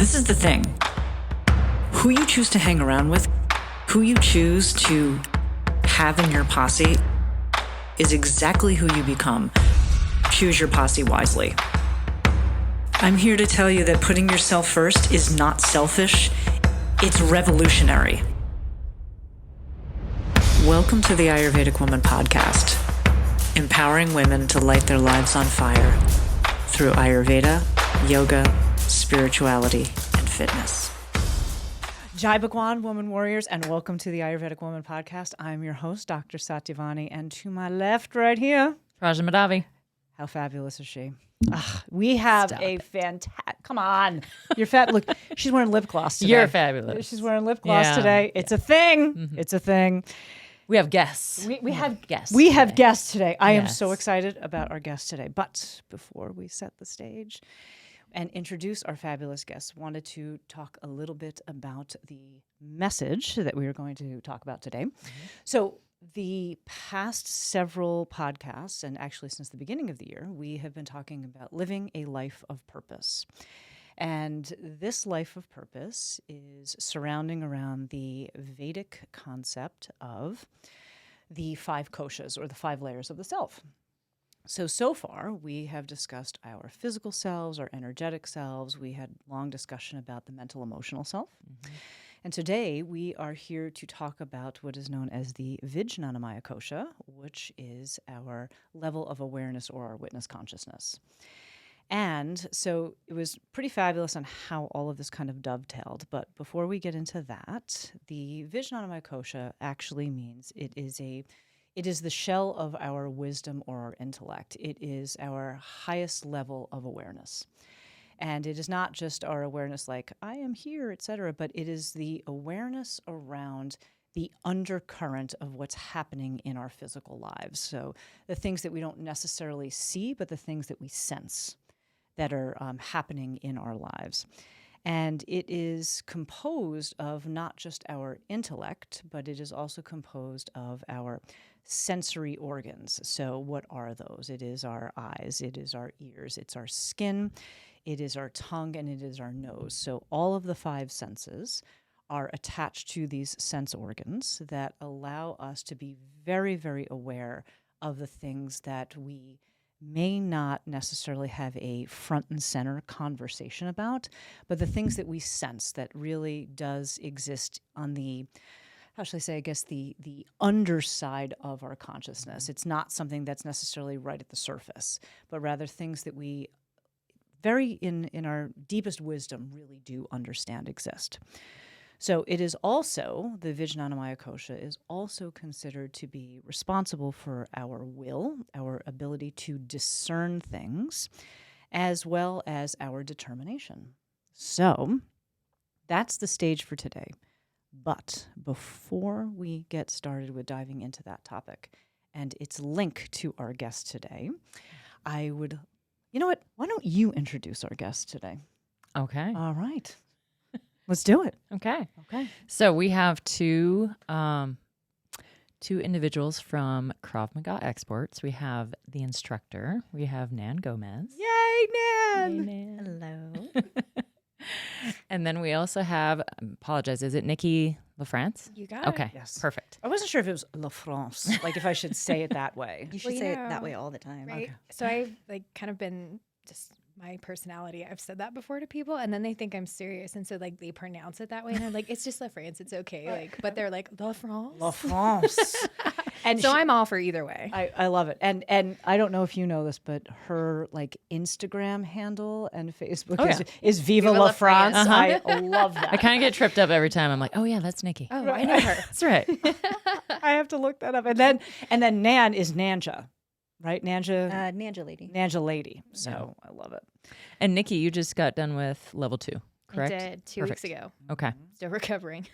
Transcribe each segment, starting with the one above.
This is the thing. Who you choose to hang around with, who you choose to have in your posse is exactly who you become. Choose your posse wisely. I'm here to tell you that putting yourself first is not selfish, it's revolutionary. Welcome to the Ayurvedic Woman podcast, empowering women to light their lives on fire through Ayurveda, yoga, spirituality, and fitness. Jai Bhagwan, woman warriors, and welcome to the Ayurvedic Woman podcast. I'm your host, Dr. Satyavani, and to my left right here, Prajna Madhavi. How fabulous is she? We have Stop a fantastic, come on, you're fat. Look, she's wearing lip gloss today. You're fabulous. She's wearing lip gloss today. It's a thing. Mm-hmm. It's a thing. We have guests. We have guests. We have guests today. I am Yes. so excited about our guests today. But before we set the stage and introduce our fabulous guests, wanted to talk a little bit about the message that we are going to talk about today. Mm-hmm. So the past several podcasts, and actually since the beginning of the year, we have been talking about living a life of purpose. And this life of purpose is surrounding around the Vedic concept of the 5 koshas, or the 5 layers of the self. So far, we have discussed our physical selves, our energetic selves. We had long discussion about the mental, emotional self. Mm-hmm. And today, we are here to talk about what is known as the Vijnanamaya kosha, which is our level of awareness or our witness consciousness. And so it was pretty fabulous on how all of this kind of dovetailed. But before we get into that, the Vijnanamaya kosha actually means it is the shell of our wisdom or our intellect. It is our highest level of awareness. And it is not just our awareness like, I am here, etc., but it is the awareness around the undercurrent of what's happening in our physical lives. So the things that we don't necessarily see, but the things that we sense that are happening in our lives. And it is composed of not just our intellect, but it is also composed of our sensory organs. So what are those? It is our eyes, it is our ears, it's our skin, it is our tongue, and it is our nose. So all of the 5 senses are attached to these sense organs that allow us to be very, very aware of the things that we may not necessarily have a front and center conversation about, but the things that we sense that really does exist on the, how shall I say, I guess the underside of our consciousness. It's not something that's necessarily right at the surface, but rather things that we very in our deepest wisdom really do understand exist. So it is also, the Vijnanamaya kosha is also considered to be responsible for our will, our ability to discern things, as well as our determination. So that's the stage for today. But before we get started with diving into that topic and its link to our guest today, I would, you know what, why don't you introduce our guest today? Okay. All right. Let's do it. Okay. So we have two individuals from Krav Maga Experts. We have the instructor. We have Nan Gomez. Yay, Nan! Hey, Nan. Hello. And then we also have, apologize, is it Nikki LaFrance? You got it. Okay. Yes. Perfect. I wasn't sure if it was La France, like if I should say it that way. You should Well, say you it that know, way all the time. Right. Okay. So I've kind of been just my personality. I've said that before to people, and then they think I'm serious, and so they pronounce it that way, and I'm like, it's just La France, it's okay. But they're like La France. La France. And so I'm all for either way. I love it. And I don't know if you know this, but her Instagram handle and Facebook is Viva La France. France. I love that. I kind of get tripped up every time. I'm like, oh yeah, that's Nikki. Oh, I know her. That's right. I have to look that up. And then Nan is Nanja, right? Nanja Nanja lady. Nanja lady. So I love it. And Nikki, you just got done with level 2, correct? I did 2 Perfect. weeks ago. Okay. Still recovering.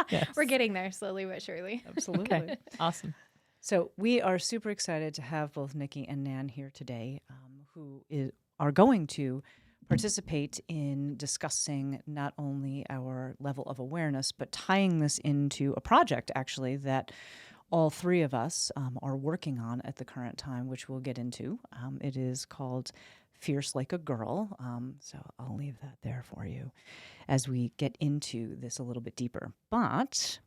Yes. We're getting there slowly but surely. Absolutely. Okay. Awesome. So we are super excited to have both Nikki and Nan here today, who are going to participate in discussing not only our level of awareness, but tying this into a project, actually, that all 3 of us are working on at the current time, which we'll get into. It is called Fierce Like a Girl. So I'll leave that there for you as we get into this a little bit deeper. But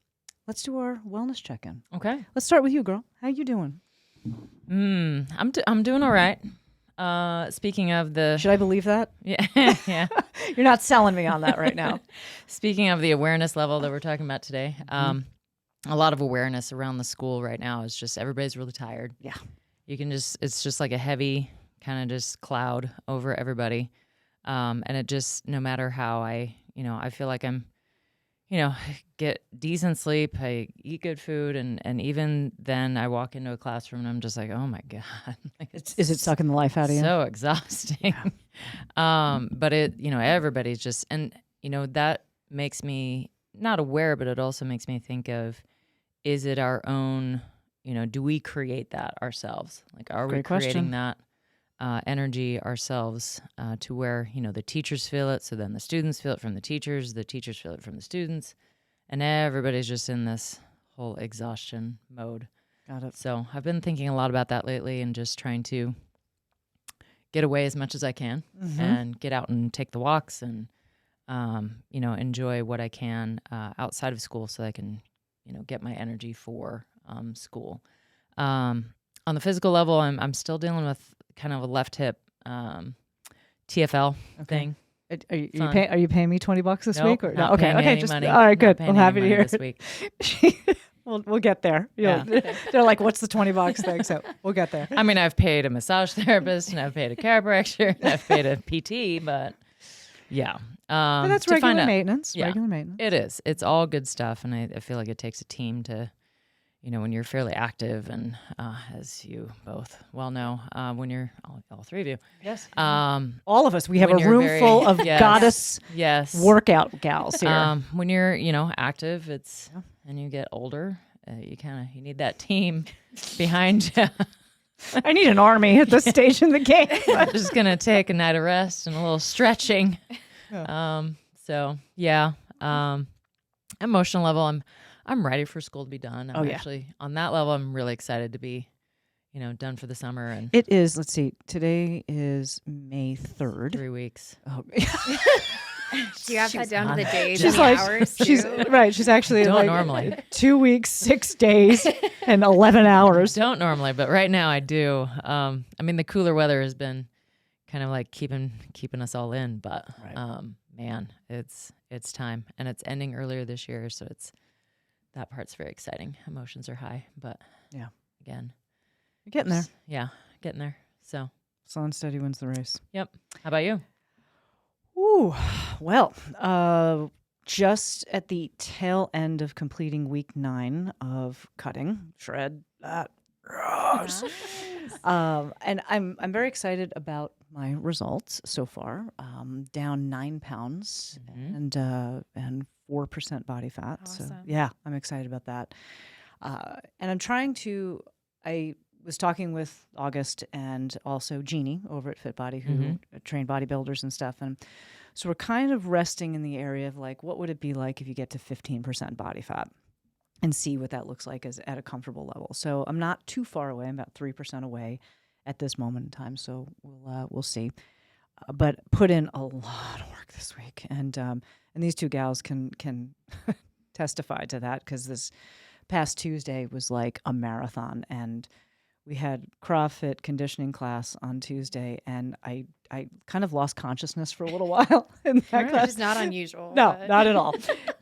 let's do our wellness check-in. Okay. Let's start with you, girl. How you doing? I'm doing all right. Speaking of the Should I believe that? yeah yeah. You're not selling me on that right now. Speaking of the awareness level that we're talking about today, a lot of awareness around the school right now is just everybody's really tired. Yeah. It's just like a heavy kind of just cloud over everybody. And it just, no matter how I feel like I'm, get decent sleep, I eat good food. And even then I walk into a classroom and I'm just like, oh my God. Like, Is it sucking the life out of you? so exhausting. But everybody's just, and that makes me not aware, but it also makes me think of, is it our own, do we create that ourselves? Like, are we Great question. creating that energy ourselves to where, the teachers feel it, so then the students feel it from the teachers feel it from the students, and everybody's just in this whole exhaustion mode. Got it. So I've been thinking a lot about that lately and just trying to get away as much as I can and get out and take the walks and, enjoy what I can outside of school so I can, get my energy for school. On the physical level, I'm still dealing with kind of a left hip TFL thing. Are you paying me $20 this Nope, week? Or not no? Okay, paying okay, any just money. all right, Not good. paying I'm any happy to money hear this it. week. We'll get there. Yeah. They're like, what's the $20 thing? So we'll get there. I mean, I've paid a massage therapist and I've paid a chiropractor and I've paid a PT, but yeah. But that's to find regular out- maintenance. Yeah. Regular maintenance. It is. It's all good stuff, and I feel like it takes a team to, when you're fairly active, and as you both well know, when you're all three of you, Yes. um, All of us. We have a when you're room very- full of Yes. goddess yes, workout gals here. when you're active, and you get older, you need that team behind you. I need an army at this stage in the game. I'm just gonna take a night of rest and a little stretching. So yeah. Emotional level, I'm ready for school to be done. I'm actually on that level. I'm really excited to be, done for the summer and It is. Let's see. Today is May 3rd. 3 weeks. Oh, Do you have that down to the days she's and the like, hours she's too? right. She's actually Don't like normally. 2 weeks, 6 days, and 11 hours. Don't normally, but right now I do. I mean, the cooler weather has been kind of like keeping us all in, but man, it's time, and it's ending earlier this year, so that part's very exciting. Emotions are high, but Yeah. again, You're getting there. yeah, getting there. So, Slow and steady wins the race. yep. How about you? Ooh, well, just at the tail end of completing week 9 of cutting, shred that. Gross. And I'm very excited about my results so far. Down 9 pounds and 4% body fat. So Awesome. yeah, I'm excited about that. And I'm trying to. I was talking with August and also Jeannie over at Fit Body, who train bodybuilders and stuff, and so we're kind of resting in the area of like, what would it be like if you get to 15% body fat? And see what that looks like as at a comfortable level. So I'm not too far away. I'm about 3% away at this moment in time. So we'll see. But put in a lot of work this week, and these two gals can testify to that, because this past Tuesday was like a marathon, and we had CrossFit conditioning class on Tuesday, and I kind of lost consciousness for a little while in that class. Which is not unusual. No, but- not at all.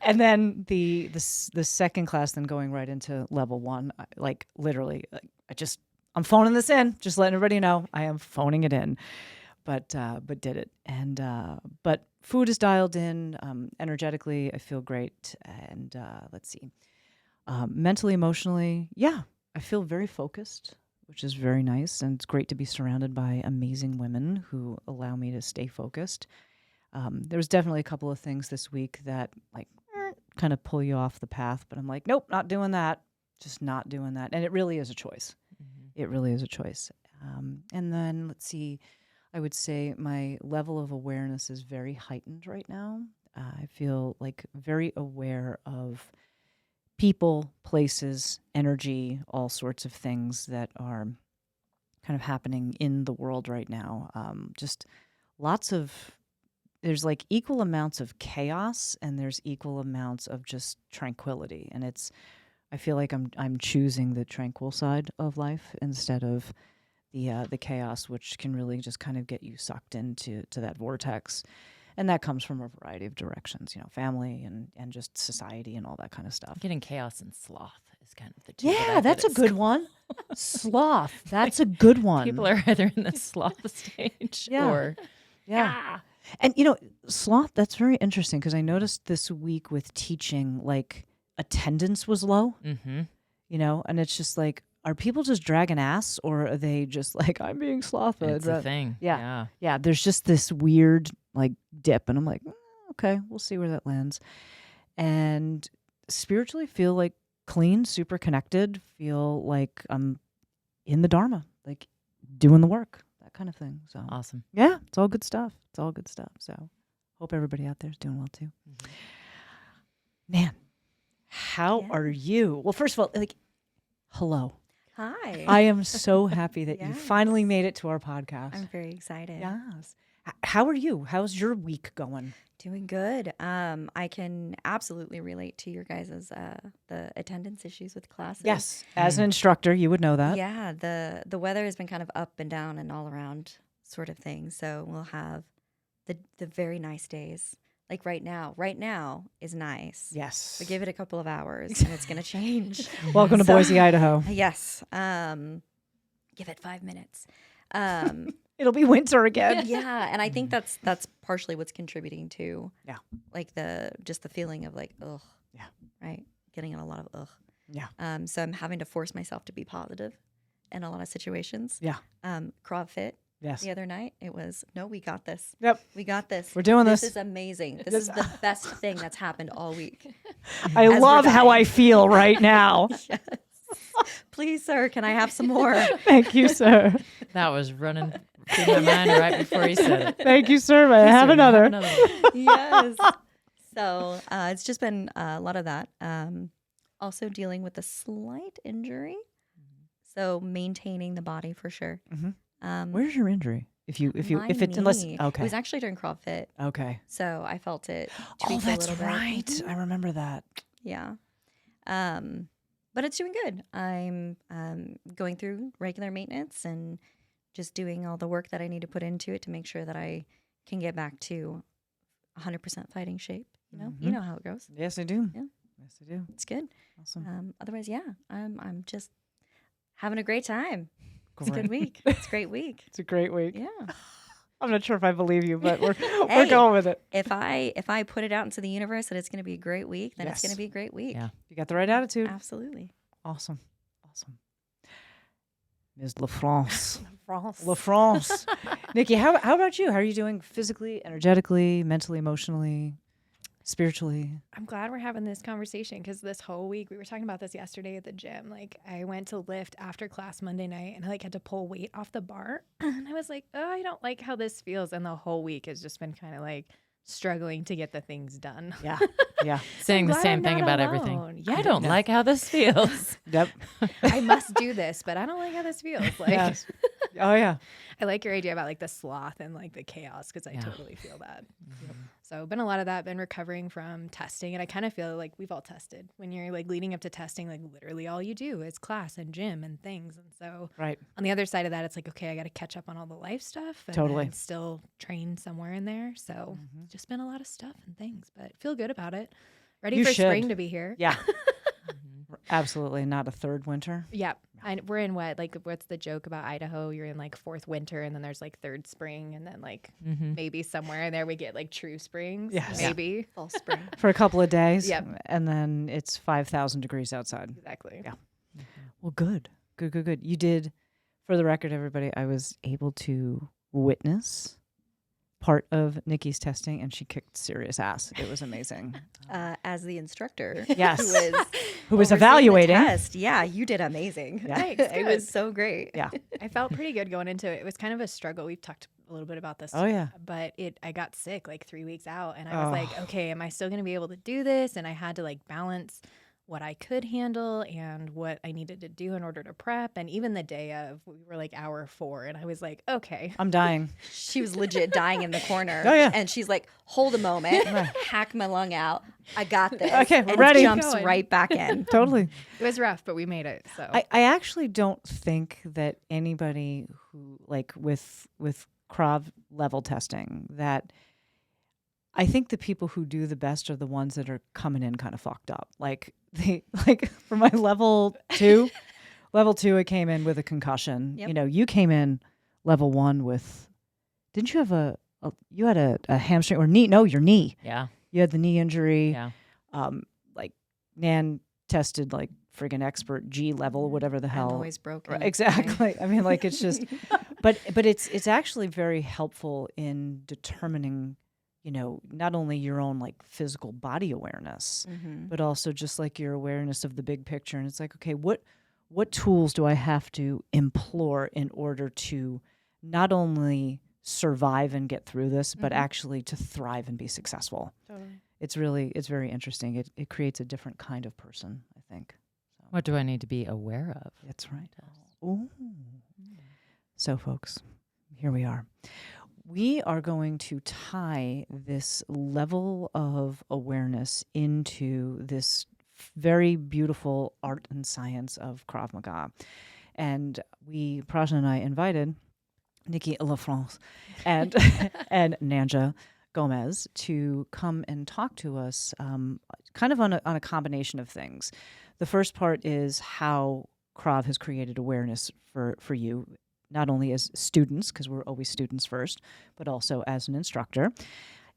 And then the second class, then going right into level 1, like literally, I'm phoning this in, just letting everybody know I am phoning it in, but did it. And but food is dialed in. Energetically, I feel great. And let's see, mentally, emotionally, yeah, I feel very focused, which is very nice. And it's great to be surrounded by amazing women who allow me to stay focused. There was definitely a couple of things this week that kind of pull you off the path, but I'm like, nope, not doing that. Just not doing that. And it really is a choice. It really is a choice. And then let's see, I would say my level of awareness is very heightened right now. I feel like very aware of people, places, energy, all sorts of things that are kind of happening in the world right now. Just there's like equal amounts of chaos and there's equal amounts of just tranquility. And I feel like I'm choosing the tranquil side of life instead of the chaos, which can really just kind of get you sucked into that vortex. And that comes from a variety of directions, family and just society and all that kind of stuff. Getting chaos and sloth is kind of the two. Yeah, that's a good one. Sloth. That's a good one. People are either in the sloth stage or And sloth, that's very interesting because I noticed this week with teaching, like attendance was low, Mm-hmm. And it's just like, are people just dragging ass or are they just like, I'm being slothful? It's a thing. Yeah. There's just this weird like dip and I'm like, okay, we'll see where that lands. And spiritually feel like clean, super connected, feel like I'm in the Dharma, like doing the work, that kind of thing. So Awesome. yeah, it's all good stuff. So hope everybody out there is doing well too. Mm-hmm. Man, how are you? Well, first of all, like, hello. Hi. I am so happy that you Yes. finally made it to our podcast. I'm very excited. Yes. How are you? How's your week going? Doing good. I can absolutely relate to your guys' the attendance issues with classes. Yes. As an instructor, you would know that. Yeah, the weather has been kind of up and down and all around sort of thing. So we'll have the very nice days. Like right now is nice. Yes. But give it a couple of hours and it's going to change. Welcome to Boise, Idaho. Yes. Give it 5 minutes. It'll be winter again. Yeah, and I think that's partially what's contributing to like the feeling of like ugh. Yeah. Right? Getting in a lot of ugh. Yeah. So I'm having to force myself to be positive in a lot of situations. Yeah. Krav Fit Yes. the other night, it was, no, we got this. Yep. We got this. We're doing this. This is amazing. This is the best thing that's happened all week. I As love we're how dying. I feel right now. Yes. Please, sir, can I have some more? Thank you, sir. That was running through my mind right before you said it. Thank you, sir. May I have Sir, another? one. Yes. So it's just been a lot of that. Also dealing with a slight injury. So maintaining the body for sure. Mhm. Um, Where's your injury? If my it's unless knee. okay. It was actually during Krav Fit. Okay. So I felt it Oh, tweak a that's little bit. right. Mhm. I remember that. Yeah. But it's doing good. I'm going through regular maintenance and just doing all the work that I need to put into it to make sure that I can get back to 100% fighting shape. You know how it goes. Yes, I do. Yeah. Yes, I do. It's good. Awesome. Otherwise, yeah, I'm just having a great time. It's a Great. good week. It's a great week. It's a great week. Yeah. I'm not sure if I believe you, but we're Hey. going with it. If I put it out into the universe that it's going to be a great week, then it's Yes. going to be a great week. Yeah. You got the right attitude. Absolutely. Awesome. Ms. LaFrance. France. LaFrance. Nikki, how about you? How are you doing physically, energetically, mentally, emotionally, spiritually? I'm glad we're having this conversation because this whole week, we were talking about this yesterday at the gym. Like, I went to lift after class Monday night and I had to pull weight off the bar. And I was like, oh, I don't like how this feels. And the whole week has just been kind of like struggling to get the things done. Yeah. Yeah. Saying the glad same I'm thing not about alone. everything. Yeah. I don't like how this feels. Yep. I must do this, but I don't like how this feels. Like, Yes. Oh, yeah. I like your idea about like the sloth and like the chaos because I totally feel that. So been a lot of that, been recovering from testing. And I kind of feel like we've all tested. When you're like leading up to testing, like literally all you do is class and gym and things. And so Right. on the other side of that, it's like, okay, I got to catch up on all the life stuff and Totally. then still train somewhere in there. So it's just been a lot of stuff and things, but feel good about it. Ready You for should. spring to be here. Yeah. Absolutely not a third winter. Yeah. We're in what? Like, what's the joke about Idaho? You're in like fourth winter and then there's like third spring and then like maybe somewhere in there we get like true springs. Yes. Maybe. Fall spring. For a couple of days. Yep. And then it's 5,000 degrees outside. Exactly. Yeah. Well, good. Good. You did, for the record, everybody, I was able to witness part of Nikki's testing and she kicked serious ass. It was amazing. As the instructor, Yes. who Who was overseeing the evaluating. test. Yeah, you did amazing. Yeah. Thanks, It good. was so great. Yeah. I felt pretty good going into it. It was kind of a struggle. We've talked a little bit about this. Oh, yeah. But I got sick like 3 weeks out and I was Oh. like, okay, am I still going to be able to do this? And I had to like balance what I could handle and what I needed to do in order to prep. And even the day of, we were like hour 4, and I was like, okay. I'm dying. She was legit dying in the corner. Oh, yeah. And she's like, hold a moment, hack my lung out. I got this. Okay, we're and ready. Jumps Going. right back in. Totally. It was rough, but we made it. So I actually don't think that anybody who like with Krav level testing, that I think the people who do the best are the ones that are coming in kind of fucked up. Like for my level 2, I came in with a concussion. Yep. You know, you came in level 1 with, didn't you have you had a hamstring or knee? No, your knee. Yeah. You had the knee injury. Yeah. Like Nan tested like friggin' expert G level, whatever the hell. I'm always broken. Right, exactly. I mean, like, it's just, but it's actually very helpful in determining, you know, not only your own like physical body awareness, but also just like your awareness of the big picture. And it's like, okay, what tools do I have to implore in order to not only survive and get through this, but actually to thrive and be successful? totally. It's very interesting. It creates a different kind of person, I think. What do I need to be aware of? That's right. Ooh. So, folks, here we are. We are going to tie this level of awareness into this very beautiful art and science of Krav Maga. And Prajna and I invited Nikki LaFrance and and Nanja Gomez to come and talk to us kind of on a combination of things. The first part is how Krav has created awareness for you, not only as students, because we're always students first, but also as an instructor.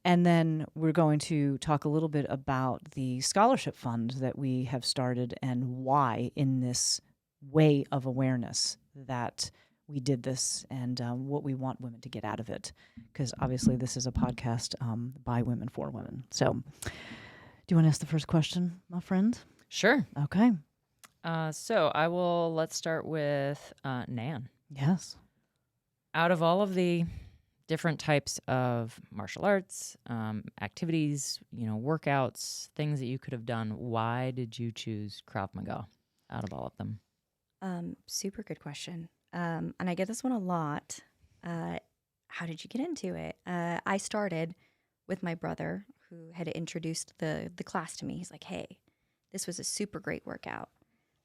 And then we're going to talk a little bit about the scholarship fund that we have started and why in this way of awareness that we did this, and what we want women to get out of it. Because obviously this is a podcast by women for women. So do you want to ask the first question, my friend? Sure. Okay. So let's start with Nan. Yes. Out of all of the different types of martial arts, activities, workouts, things that you could have done, why did you choose Krav Maga out of all of them? Super good question. And I get this one a lot. How did you get into it? I started with my brother, who had introduced the class to me. He's like, hey, this was a super great workout.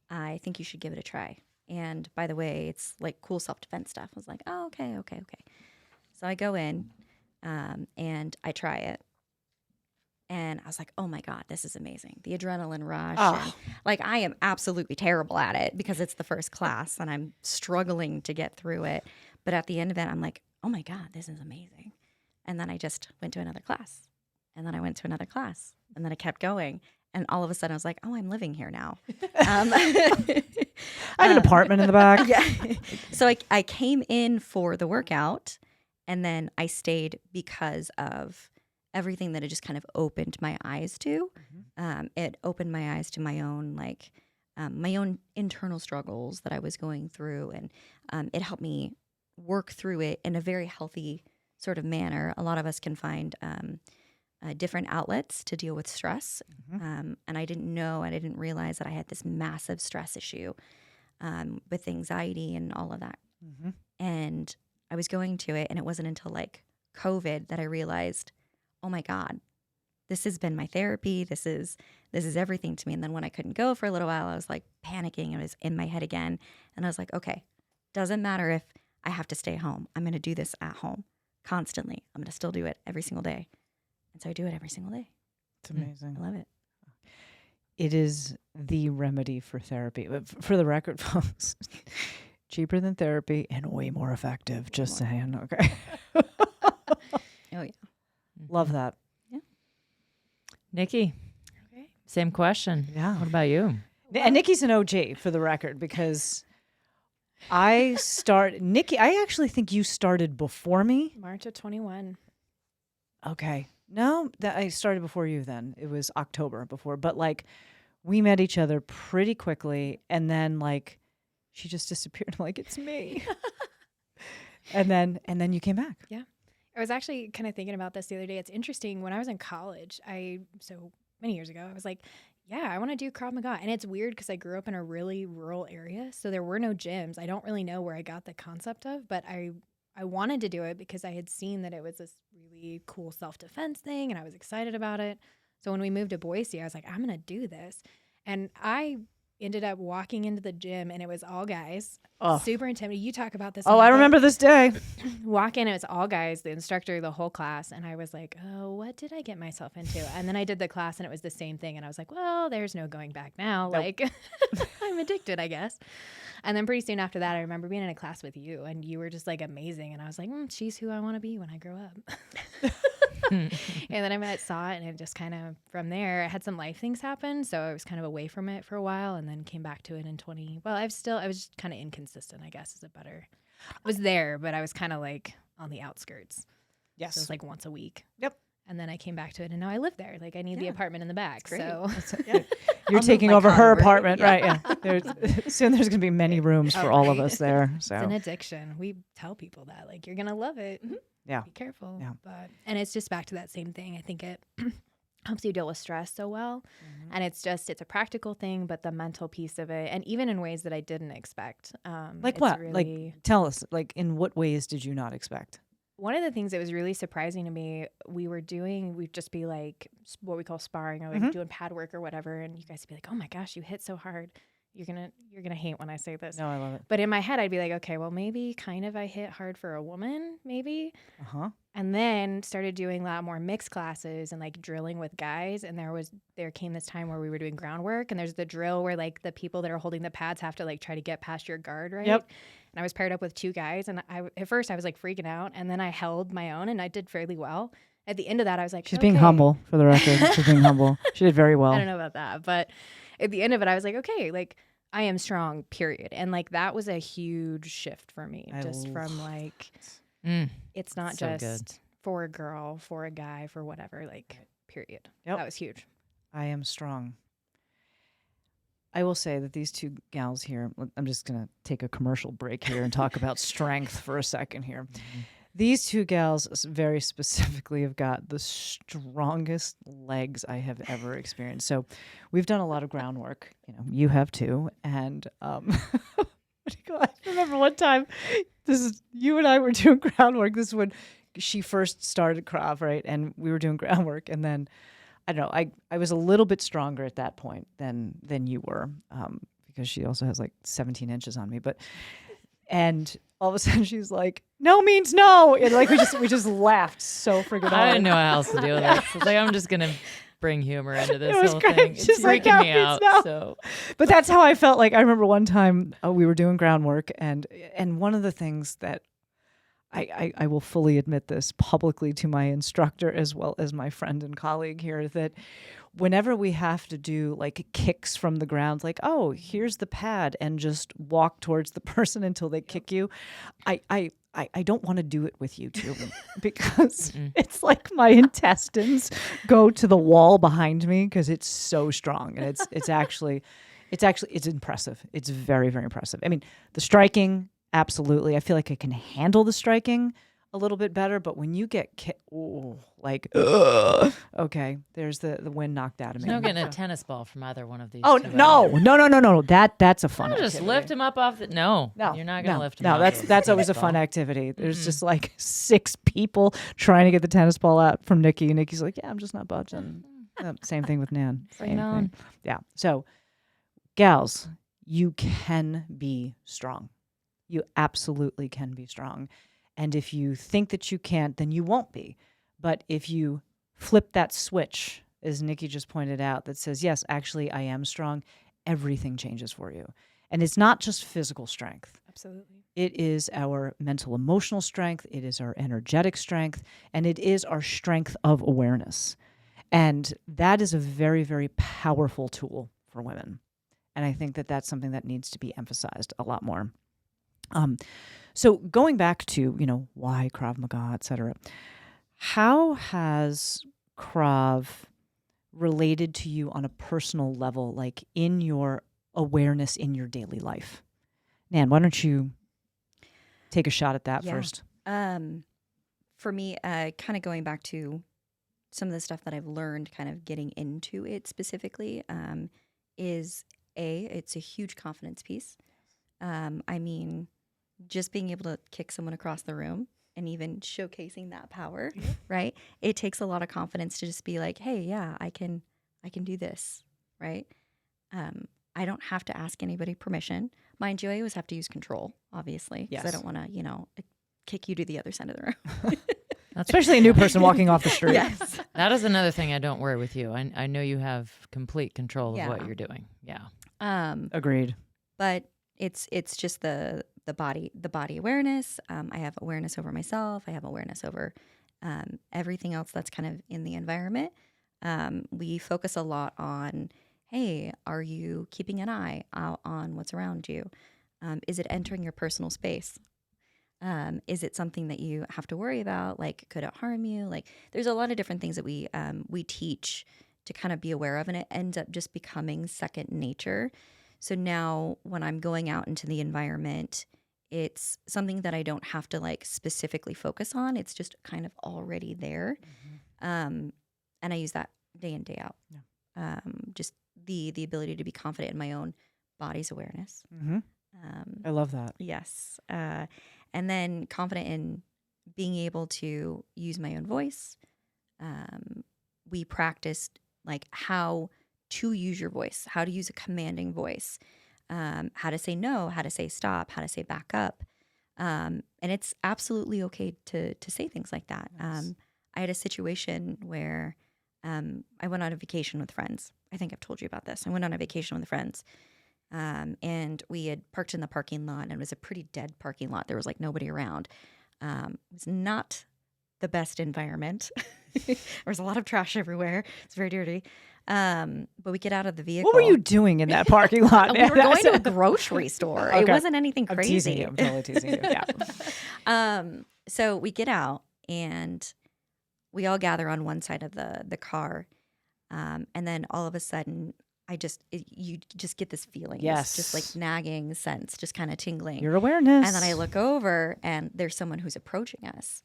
I think you should give it a try. And by the way, it's like cool self-defense stuff. I was like, oh, okay. So I go in and I try it. And I was like, oh my God, this is amazing. The adrenaline rush. And, like, I am absolutely terrible at it because it's the first class and I'm struggling to get through it. But at the end of it, I'm like, oh my God, this is amazing. And then I just went to another class. And then I went to another class. And then I kept going. And all of a sudden I was like, oh, I'm living here now. I have an apartment in the back. Yeah. So I came in for the workout, and then I stayed because of everything that it just kind of opened my eyes to. It opened my eyes to my own, my own internal struggles that I was going through. And it helped me work through it in a very healthy sort of manner. A lot of us can find different outlets to deal with stress. And I didn't realize that I had this massive stress issue with anxiety and all of that. And I was going to it, and it wasn't until like COVID that I realized, oh my God, this has been my therapy. This is everything to me. And then when I couldn't go for a little while, I was like panicking. I was in my head again. And I was like, okay, doesn't matter if I have to stay home. I'm going to do this at home constantly. I'm going to still do it every single day. And so I do it every single day. It's amazing. I love it. It is the remedy for therapy. But for the record, folks, cheaper than therapy and way more effective. Just saying. Okay. Oh, yeah. Love that. Nikki, Okay. same question. Yeah. What about you? And Nikki's an OG for the record, because I actually think you started before me. March of 21. Okay. No, I started before you then. It was October before. But like, we met each other pretty quickly, and then like she just disappeared. I'm like, it's me. and then you came back. Yeah. I was actually kind of thinking about this the other day. It's interesting. When I was in college, so many years ago, I was like, yeah, I want to do Krav Maga. And it's weird because I grew up in a really rural area, so there were no gyms. I don't really know where I got the concept of, but I wanted to do it because I had seen that it was this really cool self-defense thing, and I was excited about it. So when we moved to Boise, I was like, I'm going to do this. And I ended up walking into the gym, and it was all guys. Oh. Super intimidating. You talk about this. Oh, I remember this day. Walk in, it was all guys, the instructor, the whole class. And I was like, oh, what did I get myself into? And then I did the class, and it was the same thing. And I was like, well, there's no going back now. Nope. Like, I'm addicted, I guess. And then pretty soon after that, I remember being in a class with you, and you were just like amazing. And I was like, she's who I want to be when I grow up. And then I met Saw, and it just kind of, from there, I had some life things happen. So I was kind of away from it for a while, and then came back to it in I was just kind of inconsistent, I guess, I was there, but I was kind of like on the outskirts. Yes. So it was like once a week. Yep. And then I came back to it, and now I live there. Like, I need the apartment in the back. So You're taking over her apartment, right? Yeah. Yeah. Soon there's going to be many rooms for all of us there. So it's an addiction. We tell people that, like, you're going to love it. Yeah. Be careful. Yeah. And it's just back to that same thing. I think it helps you deal with stress so well. And it's a practical thing, but the mental piece of it, and even in ways that I didn't expect. like it's what? Really, Like, tell us, like, in what ways did you not expect? one of the things that was really surprising to me, we'd just be like what we call sparring, or like doing pad work or whatever. And you guys would be like, oh my gosh, you hit so hard. You're gonna hate when I say this. No, I love it. But in my head, I'd be like, okay, well, maybe kind of I hit hard for a woman, maybe. And then started doing a lot more mixed classes and like drilling with guys. And there came this time where we were doing groundwork, and there's the drill where like the people that are holding the pads have to like try to get past your guard, right? Yep. And I was paired up with two guys, and at first I was like freaking out, and then I held my own, and I did fairly well. At the end of that, I was like, She's being humble, for the record. She's being humble. She did very well. I don't know about that, but at the end of it, I was like, okay, like I am strong, period. And like that was a huge shift for me, from like, it's not So just good. for a girl, for a guy, for whatever, like, period. Yep. That was huge. I am strong. I will say that these two gals here, I'm just going to take a commercial break here and talk about strength for a second here. These two gals very specifically have got the strongest legs I have ever experienced. So we've done a lot of groundwork. You have too. And I remember one time, you and I were doing groundwork. This is when she first started Krav, right? And we were doing groundwork. And then, I don't know, I was a little bit stronger at that point than you were, because she also has like 17 inches on me. And all of a sudden she's like, no means no. And like we just laughed so freaking hard. I didn't know how else to deal with it. So it's like, I'm just gonna bring humor into this It was whole great. thing. She's It's like, freaking "No me means out. no." So But that's how I felt. Like, I remember one time we were doing groundwork, and one of the things that I will fully admit this publicly to my instructor as well as my friend and colleague here, that whenever we have to do like kicks from the ground, like, oh, here's the pad, and just walk towards the person until they kick you, I don't want to do it with you two, because it's like my intestines go to the wall behind me because it's so strong, and it's actually impressive. It's very, very impressive. I mean, the striking, absolutely. I feel like I can handle the striking a little bit better, but when you get okay, there's the wind knocked out of me. there's no getting a tennis ball from either one of these. Oh, two no. That's a fun I'll just activity. lift him up off the. No, No, you're not gonna lift him No, up. that's with a always a tennis fun ball. activity. There's just like 6 people trying to get the tennis ball out from Nikki, and Nikki's like, yeah, I'm just not budging. Same thing with Nan. Bring Same it on. thing. Yeah. So, gals, you can be strong. You absolutely can be strong. And if you think that you can't, then you won't be. But if you flip that switch, as Nikki just pointed out, that says, yes, actually, I am strong, everything changes for you. And it's not just physical strength. Absolutely. It is our mental emotional strength. It is our energetic strength. And it is our strength of awareness. And that is a very, very powerful tool for women. And I think that that's something that needs to be emphasized a lot more. So going back to, why Krav Maga, et cetera, how has Krav related to you on a personal level, like in your awareness in your daily life? Nan, why don't you take a shot at that Yeah. first? For me, kind of going back to some of the stuff that I've learned kind of getting into it specifically is it's a huge confidence piece. I mean, just being able to kick someone across the room and even showcasing that power, right? It takes a lot of confidence to just be like, hey, yeah, I can do this, right? I don't have to ask anybody permission. Mind you, I always have to use control, obviously, because I don't want to, kick you to the other side of the room. Especially a new person walking off the street. Yes. That is another thing I don't worry with you. I know you have complete control of Yeah. what you're doing. Yeah. Agreed. But it's just the body awareness. I have awareness over myself. I have awareness over everything else that's kind of in the environment. We focus a lot on, hey, are you keeping an eye out on what's around you? Is it entering your personal space? Is it something that you have to worry about? Like, could it harm you? Like, there's a lot of different things that we teach to kind of be aware of, and it ends up just becoming second nature. So now when I'm going out into the environment, it's something that I don't have to like specifically focus on. It's just kind of already there. And I use that day in, day out. Yeah. Just the ability to be confident in my own body's awareness. Mm-hmm. I love that. Yes. And then confident in being able to use my own voice. We practiced like how to use your voice, how to use a commanding voice, how to say no, how to say stop, how to say back up. And it's absolutely okay to say things like that. Yes. I had a situation where I went on a vacation with friends. I think I've told you about this. I went on a vacation with friends. And we had parked in the parking lot, and it was a pretty dead parking lot. There was like nobody around. It was not the best environment. There was a lot of trash everywhere. It's very dirty. But we get out of the vehicle. What were you doing in that parking lot? We were going to a grocery store. Okay. It wasn't anything I'm crazy. teasing you. I'm totally teasing you. Yeah. So we get out, and we all gather on one side of the car. And then all of a sudden, you just get this feeling. Yes. It's just like nagging sense, just kind of tingling. Your awareness. And then I look over, and there's someone who's approaching us.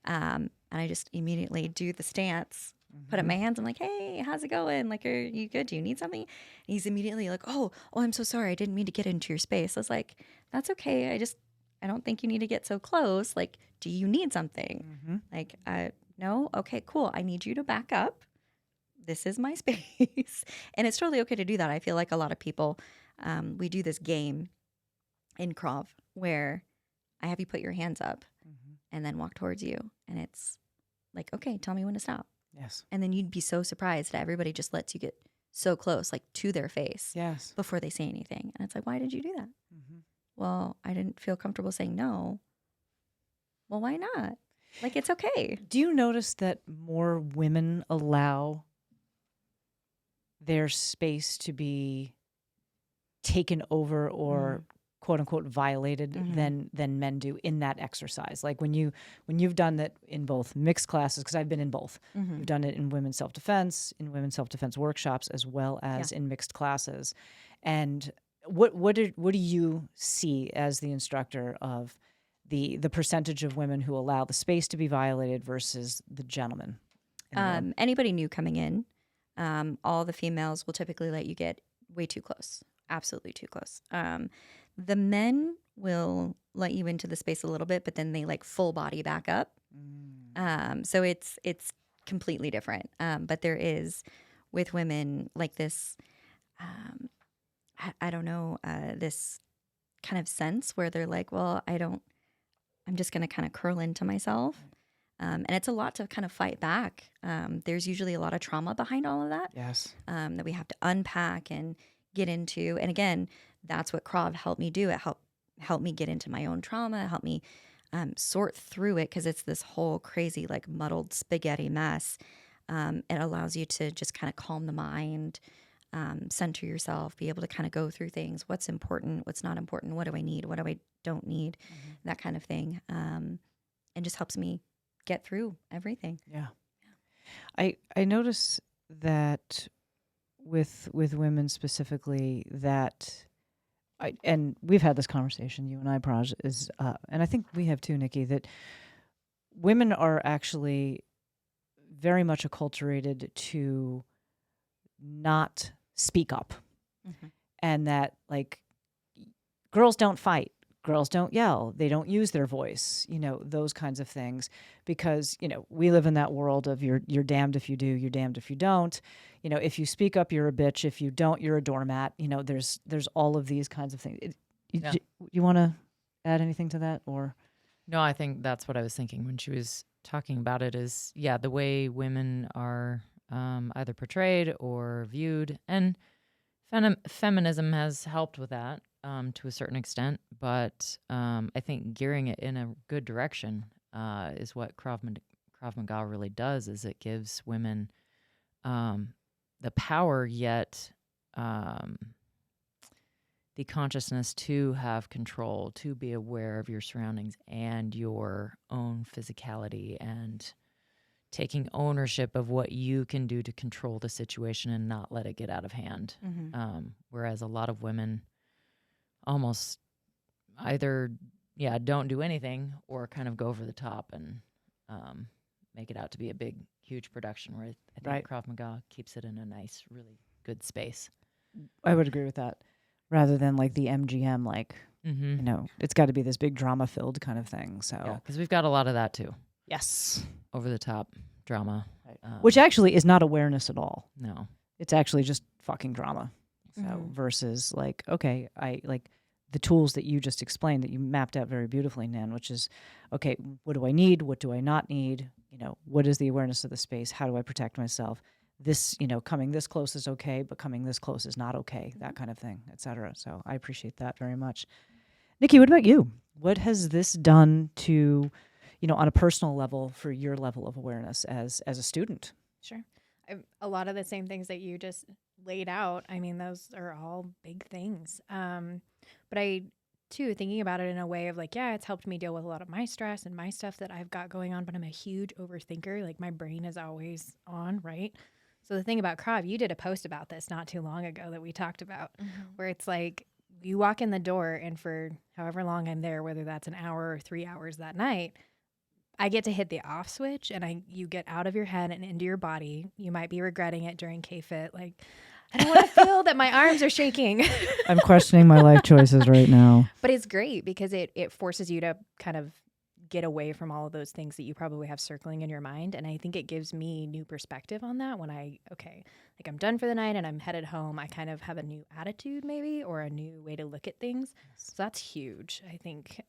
And I just immediately do the stance, put up my hands. I'm like, hey, how's it going? Like, are you good? Do you need something? And he's immediately like, oh, I'm so sorry. I didn't mean to get into your space. I was like, that's okay. I don't think you need to get so close. Like, do you need something? Mm-hmm. Like, no? Okay, cool. I need you to back up. This is my space. And it's totally okay to do that. I feel like a lot of people, we do this game in Krav where I have you put your hands up and then walk towards you. And it's like, okay, tell me when to stop. Yes. And then you'd be so surprised that everybody just lets you get so close, like to their face Yes. before they say anything. And it's like, why did you do that? Mm-hmm. Well, I didn't feel comfortable saying no. Well, why not? Like, it's okay. Do you notice that more women allow their space to be taken over or quote unquote violated than men do in that exercise? Like when you've done that in both mixed classes, because I've been in both. You've done it in women's self-defense, in women's self-defense workshops, as well as in mixed classes. And what do you see as the instructor of the percentage of women who allow the space to be violated versus the gentlemen? Anybody new coming in, all the females will typically let you get way too close. Absolutely too close. The men will let you into the space a little bit, but then they like full body back up. So it's completely different. But there is with women like this, I don't know, this kind of sense where they're like, well, I'm just going to kind of curl into myself. And it's a lot to kind of fight back. There's usually a lot of trauma behind all of that. Yes. That we have to unpack and get into. And again, that's what Krav helped me do. It helped me get into my own trauma, helped me sort through it, because it's this whole crazy, like muddled spaghetti mess. It allows you to just kind of calm the mind, center yourself, be able to kind of go through things. What's important? What's not important? What do I need? What do I don't need? That kind of thing. And just helps me get through everything. Yeah. I notice that with women specifically that and we've had this conversation, you and I, Praj, and I think we have too, Nikki, that women are actually very much acculturated to not speak up. And that, like, girls don't fight, girls don't yell, they don't use their voice, those kinds of things, because, we live in that world of you're damned if you do, you're damned if you don't. If you speak up, you're a bitch. If you don't, you're a doormat. There's all of these kinds of things. You want to add anything to that, or? No, I think that's what I was thinking when she was talking about it is, the way women are either portrayed or viewed. And feminism has helped with that to a certain extent. But I think gearing it in a good direction is what Krav Maga really does, is it gives women the power, yet the consciousness to have control, to be aware of your surroundings and your own physicality, and taking ownership of what you can do to control the situation and not let it get out of hand. Whereas a lot of women almost either, don't do anything or kind of go over the top and make it out to be a big, huge production, where I think Krav Maga keeps it in a nice, really good space. I would agree with that. Rather than like the MGM, like, it's got to be this big drama-filled kind of thing. So, because we've got a lot of that too. Yes. Over the top drama. Which actually is not awareness at all. No. It's actually just fucking drama. So versus like, okay, I like the tools that you just explained, that you mapped out very beautifully, Nan, which is, okay, what do I need? What do I not need? What is the awareness of the space? How do I protect myself? This, coming this close is okay, but coming this close is not okay, that kind of thing, et cetera. So I appreciate that very much. Nikki, what about you? What has this done to, on a personal level, for your level of awareness as a student? Sure. A lot of the same things that you just laid out, I mean, those are all big things. But I, too, thinking about it in a way of like, it's helped me deal with a lot of my stress and my stuff that I've got going on, but I'm a huge overthinker. Like, my brain is always on, right? So the thing about Krav, you did a post about this not too long ago that we talked about, where it's like you walk in the door and for however long I'm there, whether that's an hour or 3 hours that night, I get to hit the off switch and you get out of your head and into your body. You might be regretting it during K-Fit. Like, I don't want to feel that my arms are shaking. I'm questioning my life choices right now. But it's great because it forces you to kind of get away from all of those things that you probably have circling in your mind. And I think it gives me new perspective on that when I'm done for the night and I'm headed home, I kind of have a new attitude maybe, or a new way to look at things. So that's huge. I think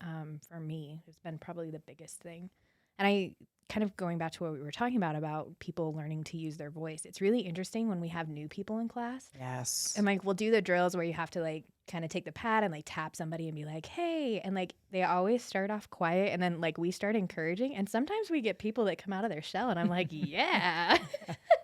for me, it's been probably the biggest thing. And I kind of going back to what we were talking about people learning to use their voice. It's really interesting when we have new people in class. Yes. And like, we'll do the drills where you have to like kind of take the pad and like tap somebody and be like, hey, and like they always start off quiet and then like we start encouraging. And sometimes we get people that come out of their shell and I'm like, yeah.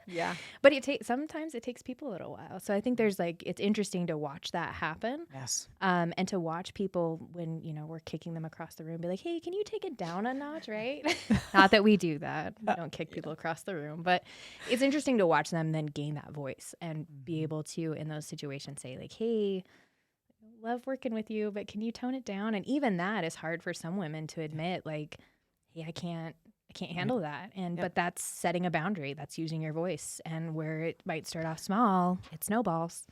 Yeah. But sometimes it takes people a little while. So I think there's like, it's interesting to watch that happen. Yes. And to watch people when, we're kicking them across the room, be like, hey, can you take it down a notch, right? Not that we do that. We don't kick people across the room, but it's interesting to watch them then gain that voice and be able to, in those situations, say like, hey, love working with you, but can you tone it down? And even that is hard for some women to admit, like, hey, I can't handle that. But that's setting a boundary. That's using your voice. And where it might start off small, it snowballs.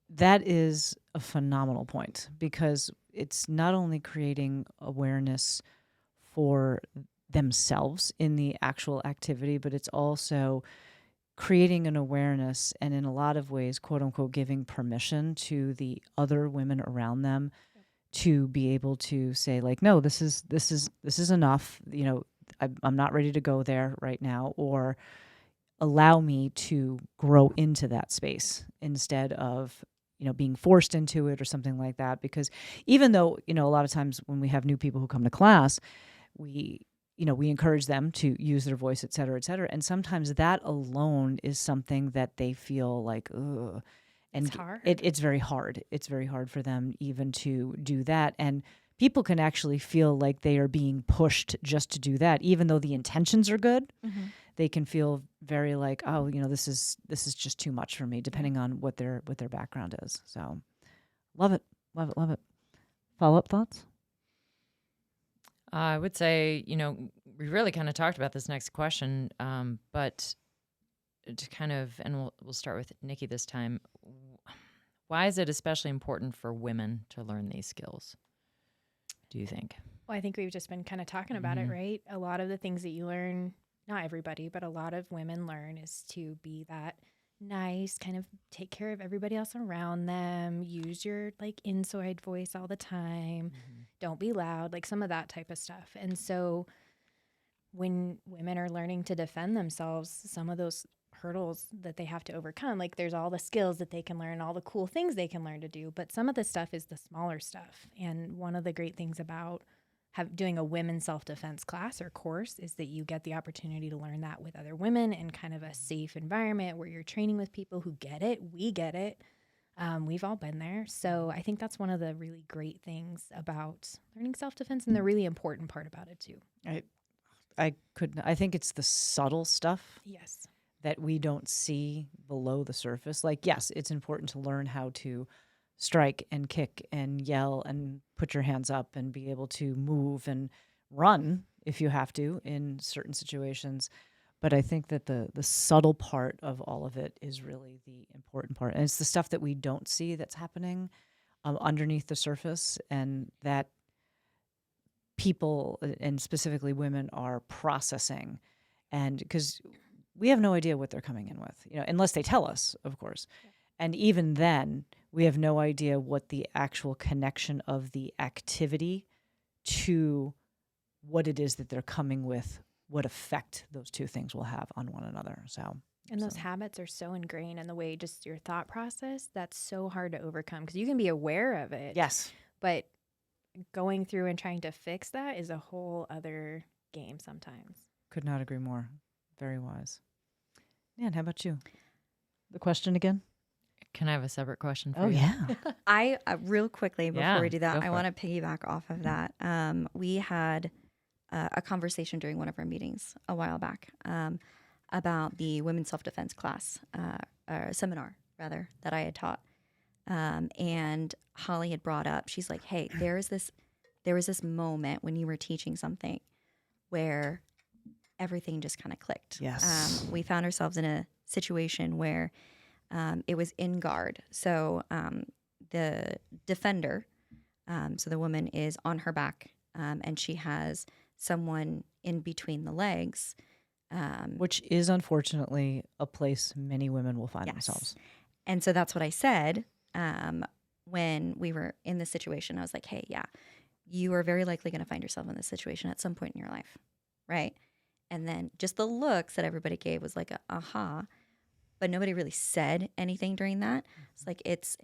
That is a phenomenal point, because it's not only creating awareness for themselves in the actual activity, but it's also creating an awareness and in a lot of ways, quote unquote, giving permission to the other women around them to be able to say like, no, this is enough. I'm not ready to go there right now, or allow me to grow into that space instead of, being forced into it or something like that. Because even though, a lot of times when we have new people who come to class, we encourage them to use their voice, et cetera, et cetera. And sometimes that alone is something that they feel like, ugh. And it's hard. It's very hard. It's very hard for them even to do that. And people can actually feel like they are being pushed just to do that, even though the intentions are good. Mm-hmm. They can feel very like, oh, this is just too much for me, depending on what their background is. So, love it. Follow-up thoughts? I would say, we really kind of talked about this next question, but to kind of, and we'll start with Nikki this time. Why is it especially important for women to learn these skills, do you think? Well, I think we've just been kind of talking about it, right? A lot of the things that you learn, not everybody, but a lot of women learn is to be that nice, kind of take care of everybody else around them, use your like inside voice all the time, don't be loud, like some of that type of stuff. And so when women are learning to defend themselves, some of those hurdles that they have to overcome, like there's all the skills that they can learn, all the cool things they can learn to do, but some of the stuff is the smaller stuff. And one of the great things about doing a women's self-defense class or course is that you get the opportunity to learn that with other women in kind of a safe environment where you're training with people who get it. We get it. We've all been there. So I think that's one of the really great things about learning self-defense and the really important part about it too. I think it's the subtle stuff Yes. that we don't see below the surface. Like, yes, it's important to learn how to strike and kick and yell and put your hands up and be able to move and run if you have to in certain situations. But I think that the subtle part of all of it is really the important part. And it's the stuff that we don't see that's happening underneath the surface, and that people, and specifically women, are processing. And because we have no idea what they're coming in with, unless they tell us, of course. Yeah. And even then, we have no idea what the actual connection of the activity to what it is that they're coming with, what effect those two things will have on one another. And those habits are so ingrained in the way just your thought process, that's so hard to overcome because you can be aware of it. Yes. But going through and trying to fix that is a whole other game sometimes. Could not agree more. Very wise. Man, how about you? The question again? Can I have a separate question for you? you? Yeah. I real quickly before we do that, I want it. to piggyback off of that. We had a conversation during one of our meetings a while back about the women's self-defense class, or seminar rather, that I had taught. And Holly had brought up, she's like, hey, there was this moment when you were teaching something where everything just kind of clicked. Yes. We found ourselves in a situation where it was in guard. So the defender, so the woman is on her back, and she has someone in between the legs. Which is unfortunately a place many women will find Yes. themselves. And so that's what I said when we were in this situation. I was like, hey, yeah, you are very likely going to find yourself in this situation at some point in your life, right? And then just the looks that everybody gave was like a aha, but nobody really said anything during that. It's like it's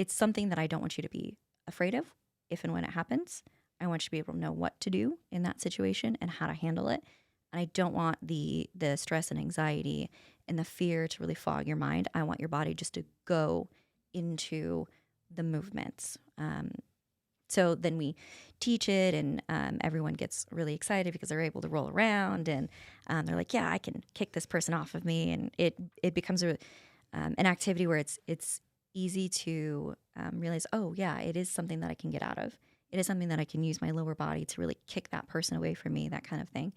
something that I don't want you to be afraid of if and when it happens. I want you to be able to know what to do in that situation and how to handle it. And I don't want the stress and anxiety and the fear to really fog your mind. I want your body just to go into the movements. So then we teach it, and everyone gets really excited because they're able to roll around, and they're like, "Yeah, I can kick this person off of me," and it becomes an activity where it's easy to realize, oh yeah, it is something that I can get out of. It is something that I can use my lower body to really kick that person away from me, that kind of thing.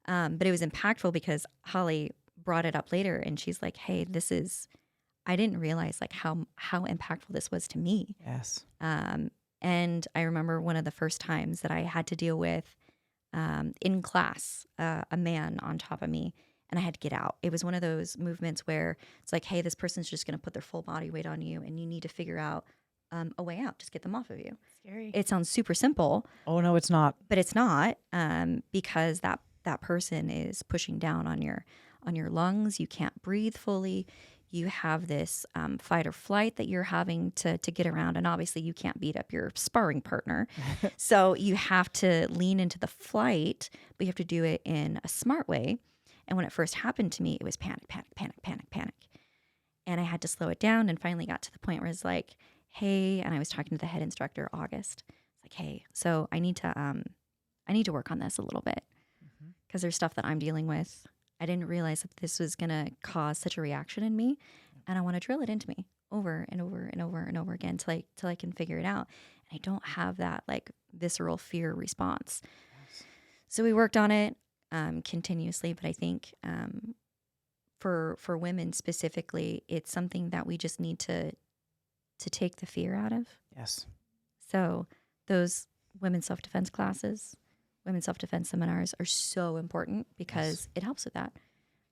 But it was impactful because Holly brought it up later, and she's like, "Hey, I didn't realize like how impactful this was to me." Yes. And I remember one of the first times that I had to deal with in class a man on top of me, and I had to get out. It was one of those movements where it's like, hey, this person's just going to put their full body weight on you, and you need to figure out a way out. Just get them off of you. Scary. It sounds super simple. Oh, no, it's not. But it's not, because that person is pushing down on your lungs. You can't breathe fully. You have this fight or flight that you're having to get around. And obviously you can't beat up your sparring partner. So you have to lean into the flight, but you have to do it in a smart way. And when it first happened to me, it was panic, panic, panic, panic, panic. And I had to slow it down, and finally got to the point where it's like, hey, and I was talking to the head instructor, August. It's like, hey, so I need to work on this a little bit, because there's stuff that I'm dealing with. I didn't realize that this was going to cause such a reaction in me, and I want to drill it into me over and over and over and over again till I can figure it out. And I don't have that like visceral fear response. Yes. So we worked on it continuously, but I think for women specifically, it's something that we just need to take the fear out of. Yes. So those women's self-defense classes, women's self-defense seminars are so important because it helps with that.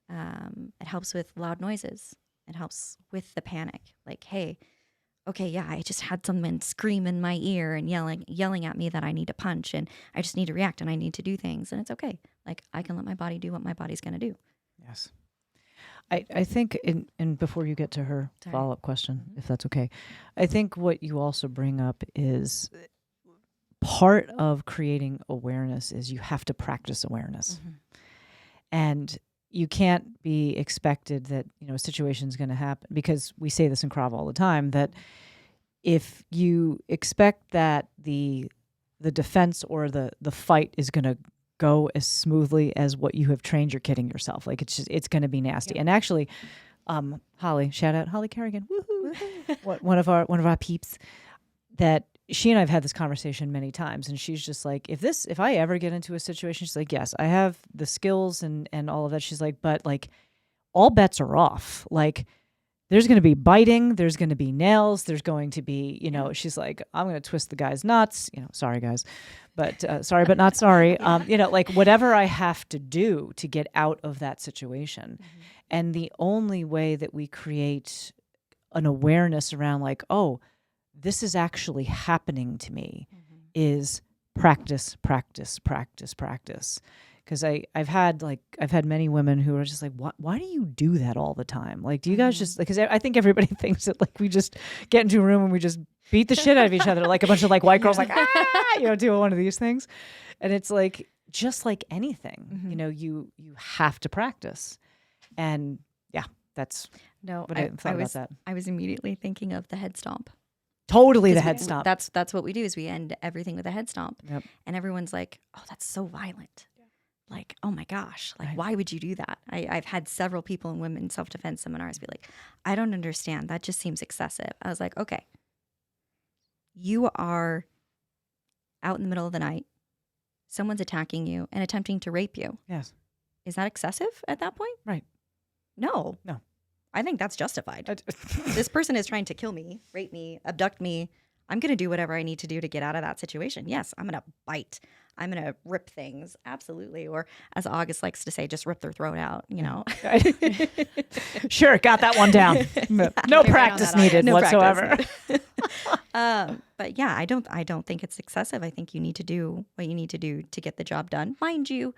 It helps with loud noises. It helps with the panic. Like, hey, okay, yeah, I just had someone scream in my ear and yelling at me that I need to punch, and I just need to react and I need to do things, and it's okay. Like, I can let my body do what my body's going to do. Yes. I think, and before you get to her follow-up question, if that's okay, I think what you also bring up is part of creating awareness is you have to practice awareness. And you can't be expected that, a situation's going to happen, because we say this in Krav all the time, that if you expect that the defense or the fight is going to go as smoothly as what you have trained, you're kidding yourself. Like, it's going to be nasty. Yep. And actually, Holly, shout out Holly Kerrigan, woohoo, one of our peeps, that she and I've had this conversation many times, and she's just like, if I ever get into a situation, she's like, yes, I have the skills and all of that. She's like, but like, all bets are off. Like, there's going to be biting, there's going to be nails, there's going to be, she's like, I'm going to twist the guy's nuts, sorry guys, but sorry, but not sorry. Like, whatever I have to do to get out of that situation. And the only way that we create an awareness around, like, oh, this is actually happening to me, is practice. Because I've had many women who are just like, why do you do that all the time? Like, do you guys just, because I think everybody thinks that, like, we just get into a room and we just beat the shit out of each other, like a bunch of like white girls, like, do one of these things. And it's like, just like anything, you have to practice. And yeah, that's what I thought about that. I was immediately thinking of the head stomp. Totally, the head stomp. That's what we do, is we end everything with a head stomp. Yep. And everyone's like, oh, that's so violent. Like, oh my gosh, like, why would you do that? I've had several people in women's self-defense seminars be like, I don't understand. That just seems excessive. I was like, okay, you are out in the middle of the night. Someone's attacking you and attempting to rape you. Yes. Is that excessive at that point? Right. No. No. I think that's justified. This person is trying to kill me, rape me, abduct me. I'm going to do whatever I need to do to get out of that situation. Yes, I'm going to bite. I'm going to rip things. Absolutely. Or as August likes to say, just rip their throat out, Sure, got that one down. No practice needed whatsoever. But yeah, I don't think it's excessive. I think you need to do what you need to do to get the job done. Mind you,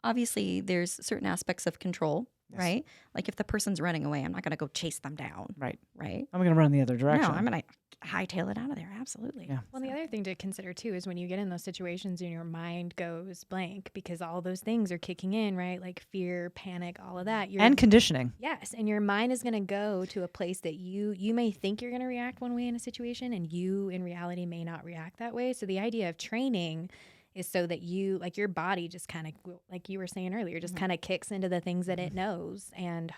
obviously there's certain aspects of control. Yes. Right? Like, if the person's running away, I'm not going to go chase them down. Right. Right? I'm going to run the other direction. No, I'm going to hightail it out of there. Absolutely. Yeah. Well, the other thing to consider, too, is when you get in those situations and your mind goes blank, because all those things are kicking in, right? Like fear, panic, all of that. And conditioning. Yes. And your mind is going to go to a place that you may think you're going to react one way in a situation, and you, in reality, may not react that way. So the idea of training is so that you, like, your body just kind of, like you were saying earlier, just kind of kicks into the things that it knows, and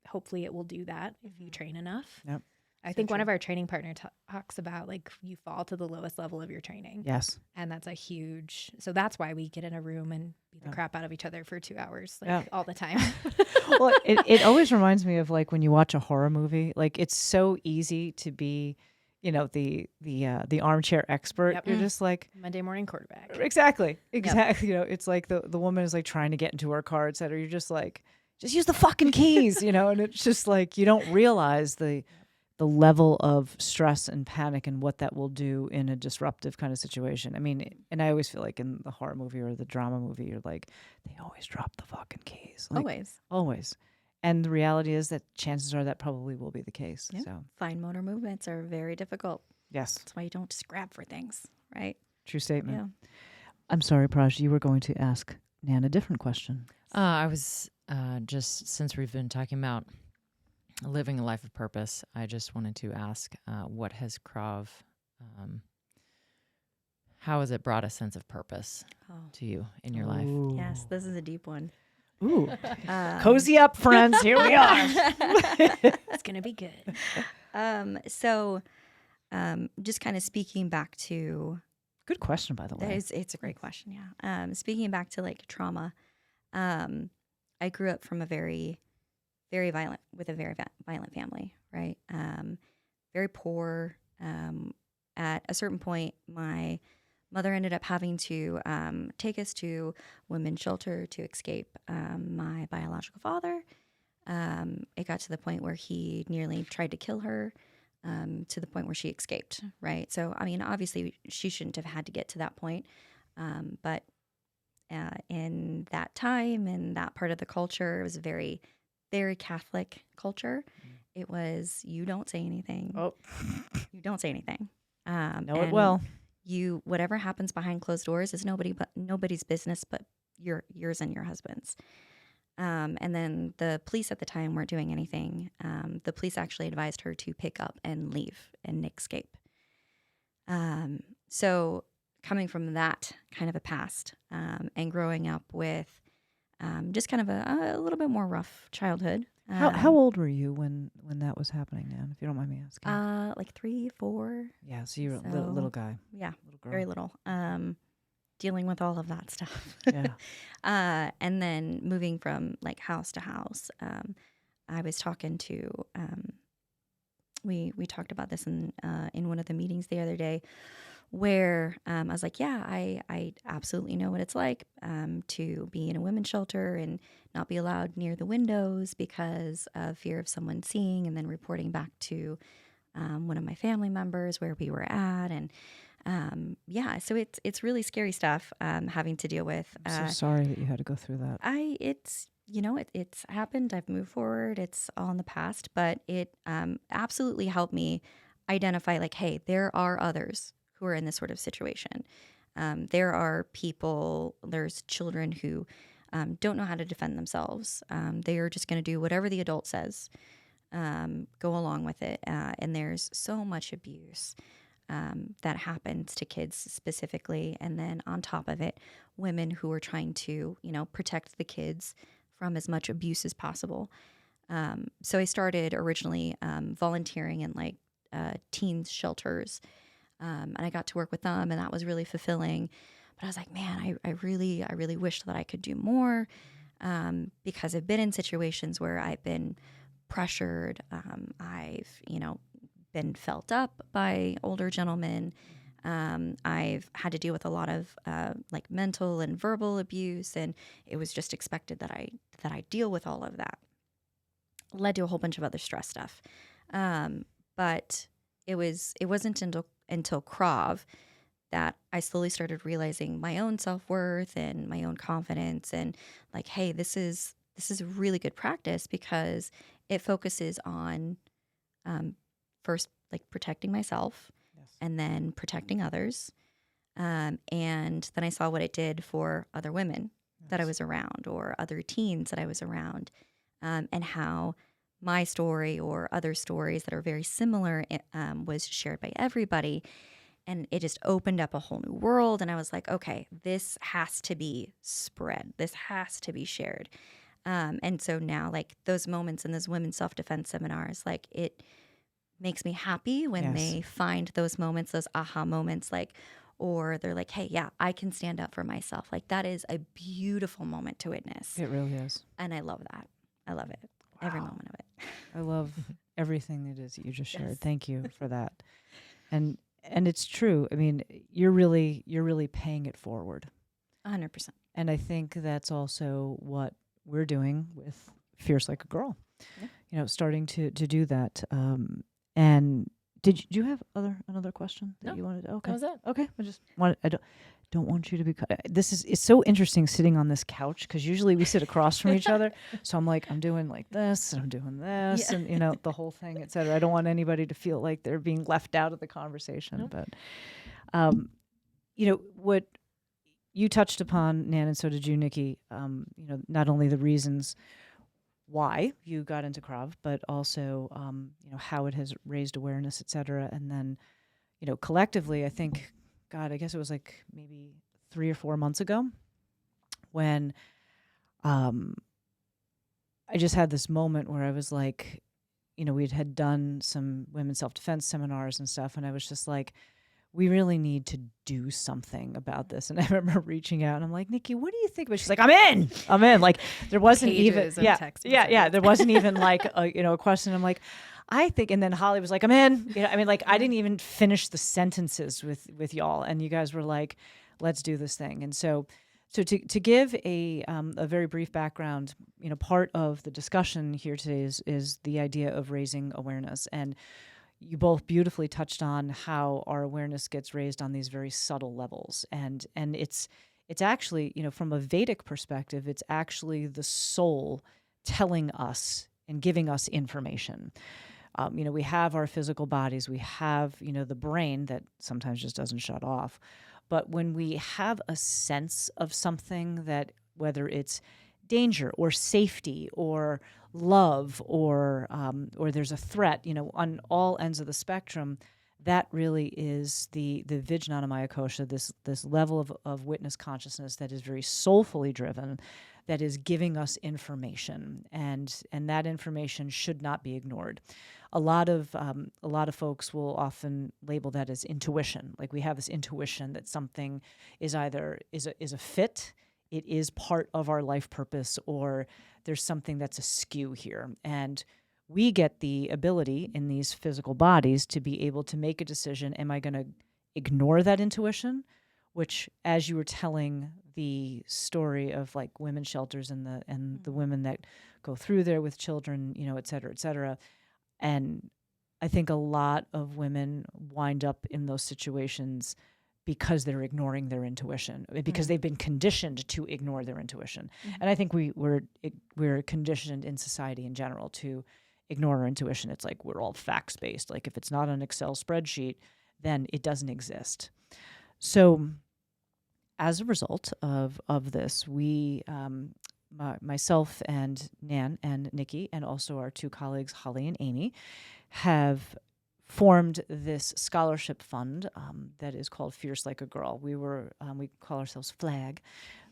hopefully it will do that if you train enough. Yep. I think one of our training partners talks about, like, you fall to the lowest level of your training. Yes. And that's a huge, so that's why we get in a room and beat the crap out of each other for 2 hours, like, all the time. Well, it always reminds me of, like, when you watch a horror movie, like, it's so easy to be, the armchair expert. Yep. You're just like Monday morning quarterback. Exactly. Yep. It's like the woman is like trying to get into her car, et cetera. You're just like, just use the fucking keys, and it's just like, you don't realize the level of stress and panic and what that will do in a disruptive kind of situation. I mean, and I always feel like in the horror movie or the drama movie, you're like, they always drop the fucking keys. Like, always. And the reality is that chances are that probably will be the case. Yep. So fine motor movements are very difficult. Yes. That's why you don't just grab for things, right? True statement. Yeah. I'm sorry, Praj, you were going to ask Nan a different question. I was just, since we've been talking about living a life of purpose, I just wanted to ask, what has Krav, how has it brought a sense of purpose to you in your life? Yes, this is a deep one. Ooh, cozy up, friends. Here we are. It's going to be good. So just kind of speaking back to Good question, by the way. It's a great question. Yeah. Speaking back to like trauma, I grew up from a very violent family, right? Very poor. At a certain point, my mother ended up having to take us to women's shelter to escape my biological father. It got to the point where he nearly tried to kill her, to the point where she escaped, right? So, I mean, obviously, she shouldn't have had to get to that point. But in that time, in that part of the culture, it was a very, very Catholic culture. It was, you don't say anything. Oh, You don't say anything. know it and well. whatever happens behind closed doors is nobody's business but yours and your husband's. And then the police at the time weren't doing anything. The police actually advised her to pick up and leave and escape. So coming from that kind of a past, and growing up with just kind of a little bit more rough childhood. How old were you when that was happening, Nan, if you don't mind me asking? Like 3, 4. Yeah, so you're a so- little guy. Yeah, Little girl. very little. Dealing with all of that stuff. Yeah. And then moving from like house to house. I was talking to, we talked about this in one of the meetings the other day, where I was like, yeah, I absolutely know what it's like to be in a women's shelter and not be allowed near the windows because of fear of someone seeing and then reporting back to one of my family members where we were at. And yeah, so it's really scary stuff having to deal with. I'm so sorry that you had to go through that. It's happened. I've moved forward. It's all in the past, but it absolutely helped me identify like, hey, there are others who are in this sort of situation. There are people, there's children who don't know how to defend themselves. They are just going to do whatever the adult says, go along with it. And there's so much abuse that happens to kids specifically. And then on top of it, women who are trying to, protect the kids from as much abuse as possible. So I started originally volunteering in like teens shelters. And I got to work with them, and that was really fulfilling. But I was like, man, I really wish that I could do more, because I've been in situations where I've been pressured. I've, been felt up by older gentlemen. I've had to deal with a lot of like mental and verbal abuse, and it was just expected that I deal with all of that. Led to a whole bunch of other stress stuff, but it wasn't until Krav that I slowly started realizing my own self-worth and my own confidence, and like, hey, this is a really good practice because it focuses on first like protecting myself, Yes. and then protecting others. And then I saw what it did for other women that I was around or other teens that I was around, and how my story or other stories that are very similar was shared by everybody. And it just opened up a whole new world. And I was like, okay, this has to be spread. This has to be shared. And so now, like, those moments in those women's self-defense seminars, like, it makes me happy when Yes. they find those moments, those aha moments, like, or they're like, hey, yeah, I can stand up for myself. Like, that is a beautiful moment to witness. It really is. And I love that. I love it. Every moment of it. I love everything it is that you just shared. Yes. Thank you for that. And it's true. I mean, you're really paying it forward. 100%. And I think that's also what we're doing with Fierce Like a Girl. Yeah. Starting to do that. And do you have another question that No, you wanted? Okay. that was it. Okay. I don't want you to be. It's so interesting sitting on this couch because usually we sit across from each other. So I'm doing like this and I'm doing this, Yeah. and the whole thing, et cetera. I don't want anybody to feel like they're being left out of the conversation. Nope. But what you touched upon, Nan, and so did you, Nikki. Not only the reasons why you got into Krav, but also how it has raised awareness, et cetera. And then collectively, I think, God, I guess it was like maybe 3 or 4 months ago when I just had this moment where I was like, we had done some women's self-defense seminars and stuff, and I was just like, we really need to do something about this. And I remember reaching out and I'm like, Nikki, what do you think about it? She's like, I'm in. Like there wasn't Pages of text messages. There wasn't even like a question. I'm like, I think, and then Holly was like, I'm in. I didn't even finish the sentences with y'all, and you guys were like, let's do this thing. And so to give a very brief background, part of the discussion here today is the idea of raising awareness. And you both beautifully touched on how our awareness gets raised on these very subtle levels. And it's actually, from a Vedic perspective, it's actually the soul telling us and giving us information. We have our physical bodies, we have, the brain that sometimes just doesn't shut off. But when we have a sense of something that, whether it's danger or safety or love or there's a threat, on all ends of the spectrum, that really is the Vijnanamaya Kosha, this level of witness consciousness that is very soulfully driven, that is giving us information, and that information should not be ignored. A lot of folks will often label that as intuition. Like we have this intuition that something is either is a fit, it is part of our life purpose, or there's something that's askew here. And we get the ability in these physical bodies to be able to make a decision. Am I going to ignore that intuition? Which, as you were telling the story of like women's shelters and the women that go through there with children, et cetera, et cetera. And I think a lot of women wind up in those situations because they're ignoring their intuition, because they've been conditioned to ignore their intuition. And I think we're conditioned in society in general to ignore our intuition. It's like we're all facts-based. Like if it's not an Excel spreadsheet, then it doesn't exist. So as a result of this, we, myself and Nan and Nikki, and also our two colleagues, Holly and Amy, have formed this scholarship fund that is called Fierce Like a Girl. We call ourselves FLAG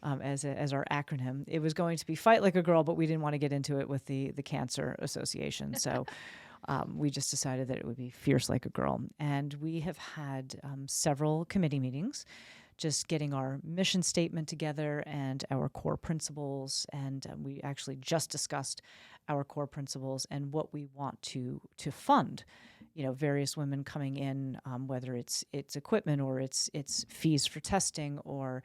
as our acronym. It was going to be Fight Like a Girl, but we didn't want to get into it with the Cancer Association. So we just decided that it would be Fierce Like a Girl. And we have had several committee meetings, just getting our mission statement together and our core principles. And we actually just discussed our core principles and what we want to fund. Various women coming in, whether it's equipment or it's fees for testing or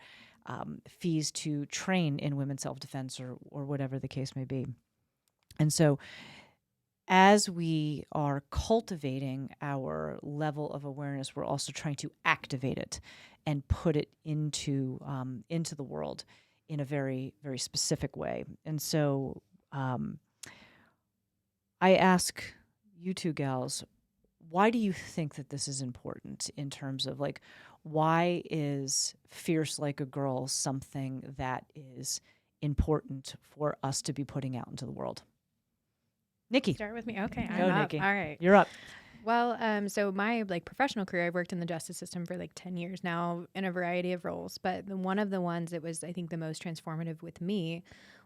fees to train in women's self-defense or whatever the case may be. And so as we are cultivating our level of awareness, we're also trying to activate it and put it into the world in a very, very specific way. And so I ask you two gals, why do you think that this is important in terms of like, why is Fierce Like a Girl something that is important for us to be putting out into the world? Nikki. Start with me. Okay, Go, I'm up. Nikki. All right. You're up. Well, so my professional career, I've worked in the justice system for 10 years now in a variety of roles. But one of the ones that was, I think, the most transformative with me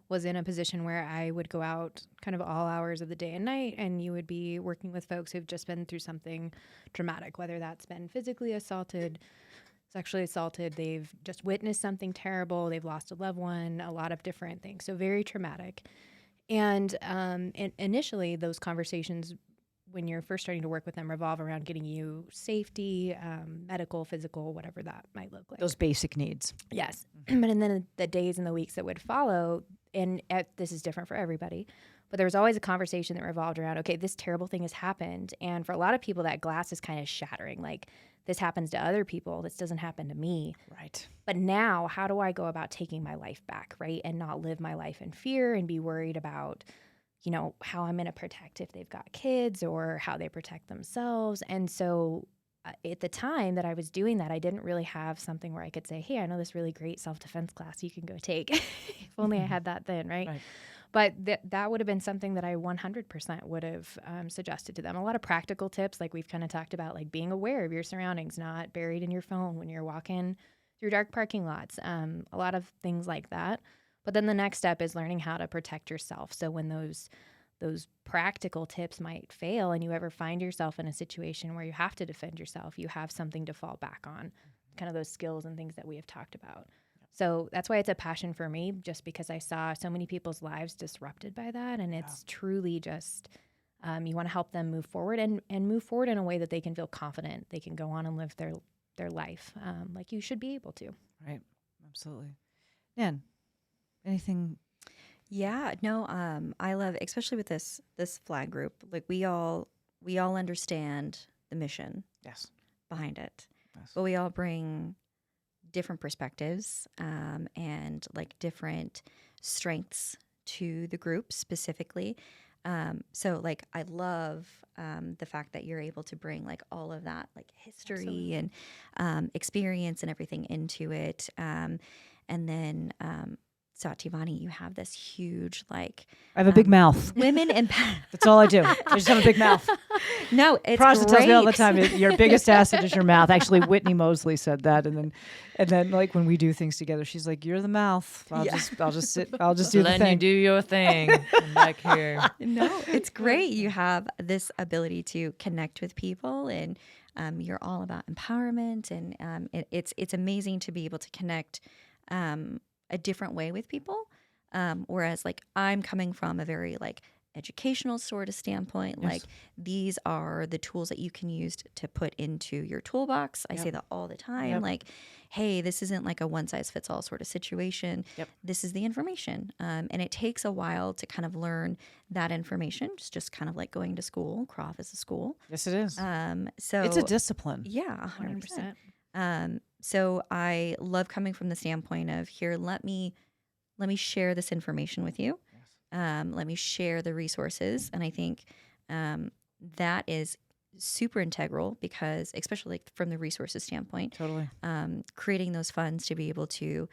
was in a position where I would go out kind of all hours of the day and night, and you would be working with folks who've just been through something traumatic, whether that's been physically assaulted, sexually assaulted, they've just witnessed something terrible, they've lost a loved one, a lot of different things. So very traumatic. And initially, those conversations, when you're first starting to work with them, revolve around getting you safety, medical, physical, whatever that might look like. Those basic needs. Yes. But and then the days and the weeks that would follow, and this is different for everybody, but there was always a conversation that revolved around, okay, this terrible thing has happened. And for a lot of people, that glass is kind of shattering. Like, this happens to other people. This doesn't happen to me. Right. But now, how do I go about taking my life back, right? And not live my life in fear and be worried about, how I'm going to protect if they've got kids or how they protect themselves. And so at the time that I was doing that, I didn't really have something where I could say, hey, I know this really great self-defense class you can go take. If only I had that then, right? But that would have been something that I 100% would have suggested to them. A lot of practical tips, like we've kind of talked about, like being aware of your surroundings, not buried in your phone when you're walking through dark parking lots, a lot of things like that. But then the next step is learning how to protect yourself. So when those those practical tips might fail and you ever find yourself in a situation where you have to defend yourself, you have something to fall back on, kind of those skills and things that we have talked about. So that's why it's a passion for me, just because I saw so many people's lives disrupted by that. And it's truly just, you want to help them move forward and move forward in a way that they can feel confident. They can go on and live their life like you should be able to. Right. Absolutely. Nan, anything? Yeah, no, I love, especially with this flag group, like we all understand the mission Yes. behind it, Yes. but we all bring different perspectives and like different strengths to the group specifically. So like I love the fact that you're able to bring like all of that like history and experience and everything into it. And then Satyavani, you have this huge like I have a big mouth. women and That's all I do. I just have a big mouth. no, it's Prajna tells me all the great. time, your biggest asset is your mouth. Actually, Whitney Mosley said that, and then like when we do things together, she's like, "You're the mouth. I'll just sit. I'll just do the Then thing." you do your thing. I'm back here. No, it's great. You have this ability to connect with people, and you're all about empowerment, and it's amazing to be able to connect a different way with people. Whereas, like, I'm coming from a very like educational sort of standpoint. Yes. Like, these are the tools that you can use to put into your toolbox. I say that all the time. Yep. Like, hey, this isn't like a one size fits all sort of situation. Yep. This is the information. And it takes a while to kind of learn that information. It's just kind of like going to school. Krav is a school. Yes, it is. So It's a discipline. yeah, 100%. So I love coming from the standpoint of here, let me share this information with you. Let me share the resources. And I think that is super integral because, especially like from the resources standpoint, Totally. creating those funds to be able to,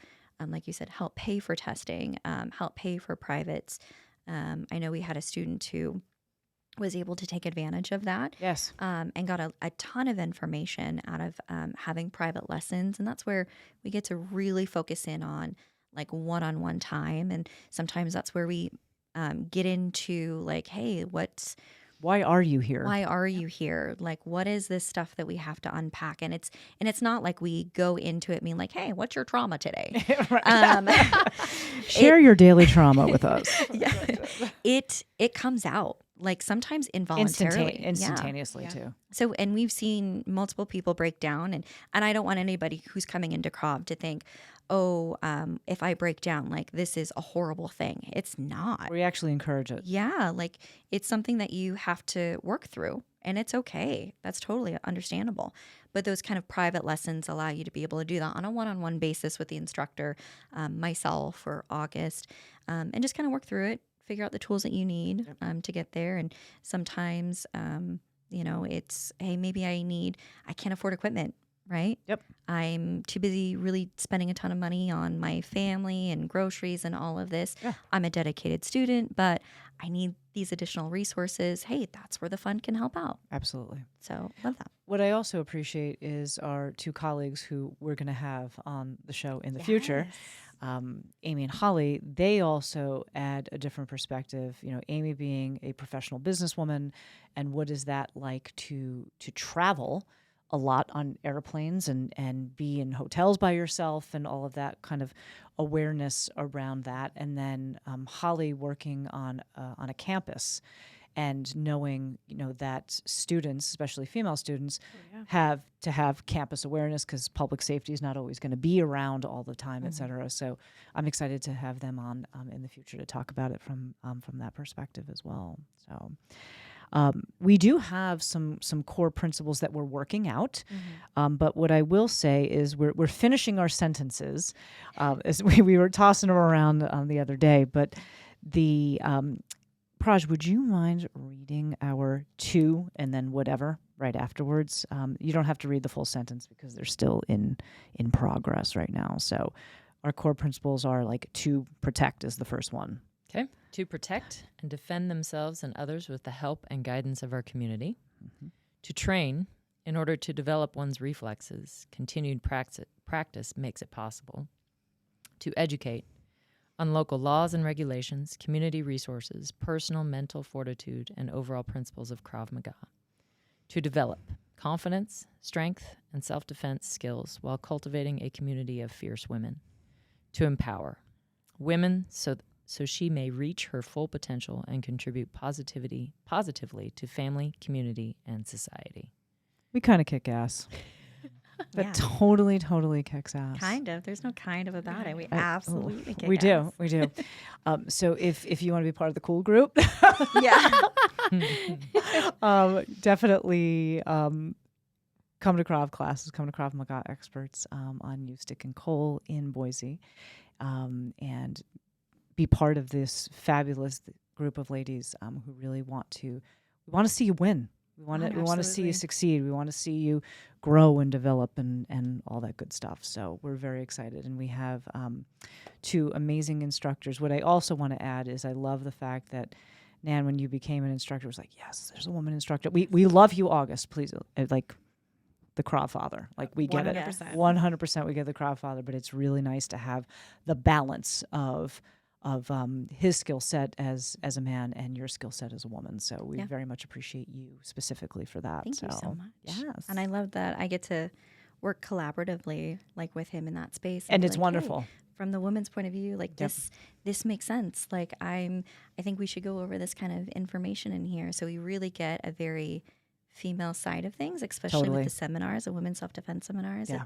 like you said, help pay for testing, help pay for privates. I know we had a student who was able to take advantage of that. Yes. And got a ton of information out of having private lessons. And that's where we get to really focus in on like one-on-one time. And sometimes that's where we get into like, hey, Why are you here? why are you here? Like, what is this stuff that we have to unpack? And it's not like we go into it being like, hey, what's your trauma today? Share your daily trauma with us. Yeah. It comes out like sometimes involuntarily. Instantaneously Yeah. too. So, and we've seen multiple people break down, and I don't want anybody who's coming into Krav to think, oh, if I break down, like this is a horrible thing. It's not. We actually encourage it. Yeah, like it's something that you have to work through, and it's okay. That's totally understandable. But those kind of private lessons allow you to be able to do that on a one-on-one basis with the instructor, myself or August, and just kind of work through it, figure out the tools that you need to get there. And sometimes, it's, hey, maybe I can't afford equipment, right? Yep. I'm too busy really spending a ton of money on my family and groceries and all of this. Yeah. I'm a dedicated student, but I need these additional resources. Hey, that's where the fund can help out. Absolutely. So love that. What I also appreciate is our two colleagues who we're going to have on the show in the future. Amy and Holly, they also add a different perspective. You know, Amy being a professional businesswoman, and what is that like to travel a lot on airplanes and be in hotels by yourself and all of that kind of awareness around that. And then Holly working on a campus and knowing, that students, especially female students, have to have campus awareness because public safety is not always going to be around all the time, et cetera. So I'm excited to have them on in the future to talk about it from that perspective as well. So we do have some core principles that we're working out, but what I will say is we're finishing our sentences, as we were tossing them around the other day. But the Praj, would you mind reading our 2 and then whatever right afterwards? You don't have to read the full sentence because they're still in progress right now. So our core principles are like to protect is the first one. Okay. To protect and defend themselves and others with the help and guidance of our community. To train in order to develop one's reflexes. Continued practice makes it possible. To educate. on local laws and regulations, community resources, personal mental fortitude, and overall principles of Krav Maga. To develop confidence, strength, and self-defense skills while cultivating a community of fierce women. To empower women so she may reach her full potential and contribute positively to family, community, and society. We kind of kick ass. That Yeah. totally kicks ass. Kind of. There's no kind of about it. We absolutely kick We ass. do. So if you want to be part of the cool group, Yeah. definitely come to Krav classes, come to Krav Maga Experts on U Stick and Cole in Boise, and be part of this fabulous group of ladies who really want to see you win. We want to see you Absolutely. succeed. We want to see you grow and develop and all that good stuff. So we're very excited, and we have 2 amazing instructors. What I also want to add is I love the fact that Nan, when you became an instructor, was like, yes, there's a woman instructor. We love you, August. Please, like the Krav Father. Like we get it, 100%. 100%. We get the Krav Father, but it's really nice to have the balance of his skill set as a man and your skill set as a woman. So we Yeah. very much appreciate you specifically for that. Thank you so much. Yes. And I love that I get to work collaboratively, like with him in that space. And be it's like, hey, wonderful. from the woman's point of view, like Yep. this makes sense. Like I think we should go over this kind of information in here. So we really get a very female side of things, especially Totally. with the seminars, the women's self-defense seminars. Yeah.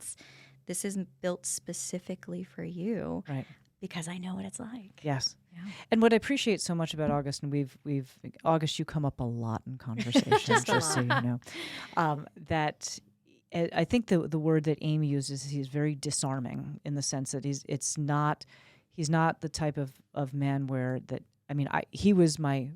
This is built specifically for you Right. because I know what it's like. Yes. Yeah. And what I appreciate so much about August, and we've August, you come up a lot in conversation, Just a so you know, that I think the word that Amy uses, he's very disarming in the sense that he's not the type of man where that, I mean, he was my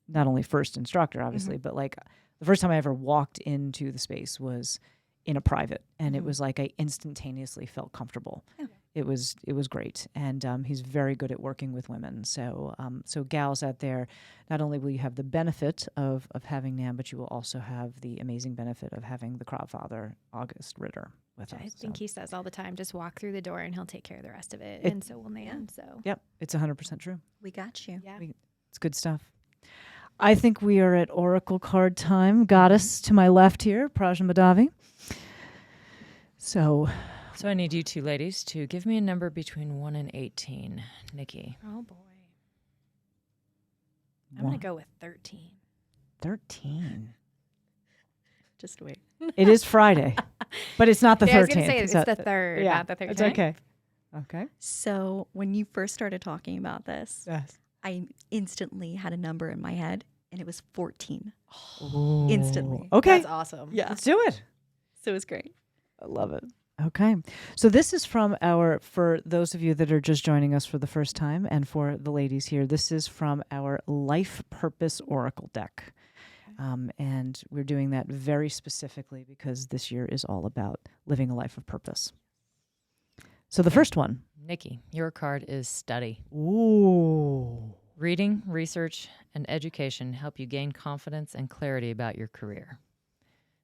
not only first instructor, obviously, but like the first time I ever walked into the space was in a private, and it was like I instantaneously felt comfortable. Yeah. It was great, and he's very good at working with women. So so gals out there, not only will you have the benefit of having Nan, but you will also have the amazing benefit of having the Krav Father, August Ritter, with us. I think he says all the time, just walk through the door and he'll take care of the rest of it. It- And so will Nan. So Yep, it's 100% true. We got you. yeah. It's good stuff. I think we are at Oracle card time. Goddess to my left here, Prajna Madhavi. So So I need you 2 ladies to give me a number between 1 and 18. Nikki. Oh boy. I'm going to go with 13. 13. Just wait. It is Friday, but it's not the 13th. I was going to say it's that- the third, yeah, not the 13th. it's okay. Okay. So when you first started talking about this, Yes. I instantly had a number in my head, and it was 14. Ooh. Instantly. Okay. That's awesome. Yeah. Let's do it. So it was great. I love it. Okay. So this is from for those of you that are just joining us for the first time, and for the ladies here, this is from our Life Purpose Oracle deck. And we're doing that very specifically because this year is all about living a life of purpose. So the first one. Nikki, your card is study. Ooh. Reading, research, and education help you gain confidence and clarity about your career.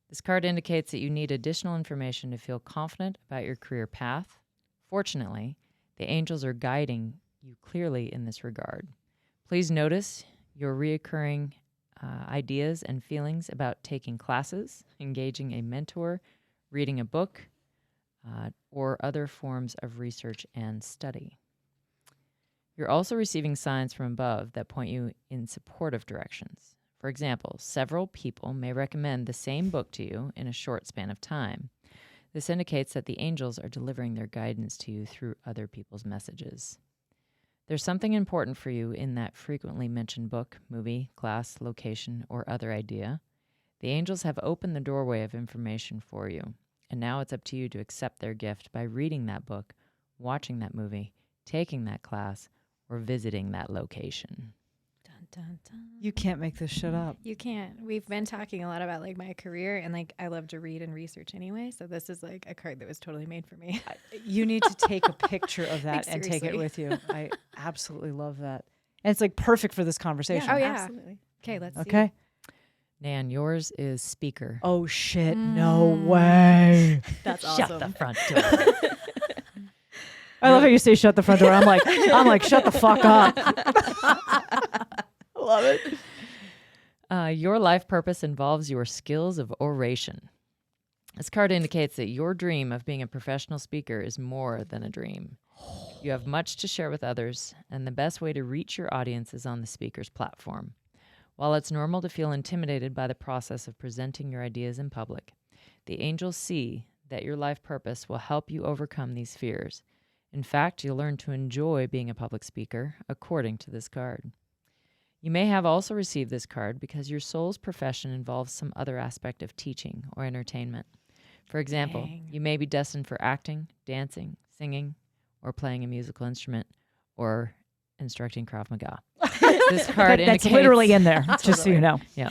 This card indicates that you need additional information to feel confident about your career path. Fortunately, the angels are guiding you clearly in this regard. Please notice your reoccurring ideas and feelings about taking classes, engaging a mentor, reading a book, or other forms of research and study. You're also receiving signs from above that point you in supportive directions. For example, several people may recommend the same book to you in a short span of time. This indicates that the angels are delivering their guidance to you through other people's messages. There's something important for you in that frequently mentioned book, movie, class, location, or other idea. The angels have opened the doorway of information for you, and now it's up to you to accept their gift by reading that book, watching that movie, taking that class, or visiting that location. Dun, dun, dun. You can't make this shit up. You can't. We've been talking a lot about like my career, and like I love to read and research anyway. So this is like a card that was totally made for me. You need to take a picture of that Like, and take it seriously. with you. I absolutely love that. And it's like perfect for this conversation. Oh, yeah. Absolutely. Okay, let's see. Okay. Nan, yours is speaker. Oh shit, no way. That's Shut awesome. the front door. I love how you say shut the front door. I'm like, shut the fuck up. Love it. Your life purpose involves your skills of oration. This card indicates that your dream of being a professional speaker is more than a dream. You have much to share with others, and the best way to reach your audience is on the speaker's platform. While it's normal to feel intimidated by the process of presenting your ideas in public, the angels see that your life purpose will help you overcome these fears. In fact, you'll learn to enjoy being a public speaker, according to this card. You may have also received this card because your soul's profession involves some other aspect of teaching or entertainment. For example, you may be destined for acting, dancing, singing, or playing a musical instrument, or instructing Krav Maga. This card That's literally in there, just so you know. Yeah.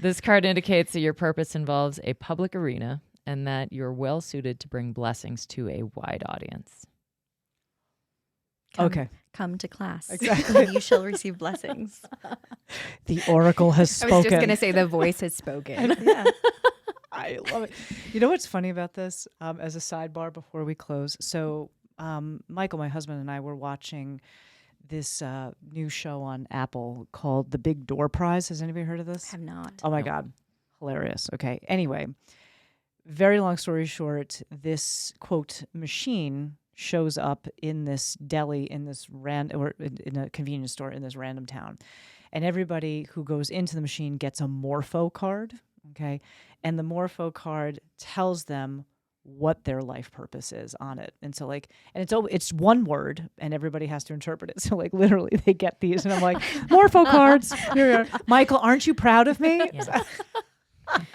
This card indicates that your purpose involves a public arena and that you're well suited to bring blessings to a wide audience. Come to class. Exactly. You shall receive blessings. The oracle has spoken. I was just going to say the voice has spoken. Yeah. I love it. You know what's funny about this? As a sidebar before we close. So Michael, my husband, and I were watching this new show on Apple called The Big Door Prize. Has anybody heard of this? Have not. Oh my God. Hilarious. Okay. Anyway, very long story short, this quote machine shows up in this deli in this or in a convenience store in this random town. And everybody who goes into the machine gets a Morpho card. Okay. And the Morpho card tells them what their life purpose is on it. And so it's one word and everybody has to interpret it. So literally they get these and I'm like, Morpho cards. Here we are. Michael, aren't you proud of me? Yeah. I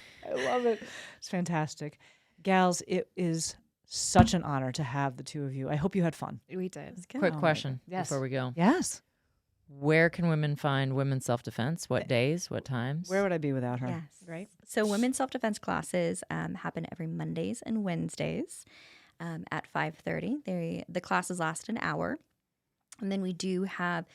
love it. It's fantastic. Gals, it is such an honor to have the two of you. I hope you had fun. We did. Quick question Yes. before we go. Yes. Where can women find women's self-defense? What days? What times? Where would I be without her? Yes. Right. So women's self-defense classes happen every Mondays and Wednesdays at 5:30. The classes last an hour. And then we do have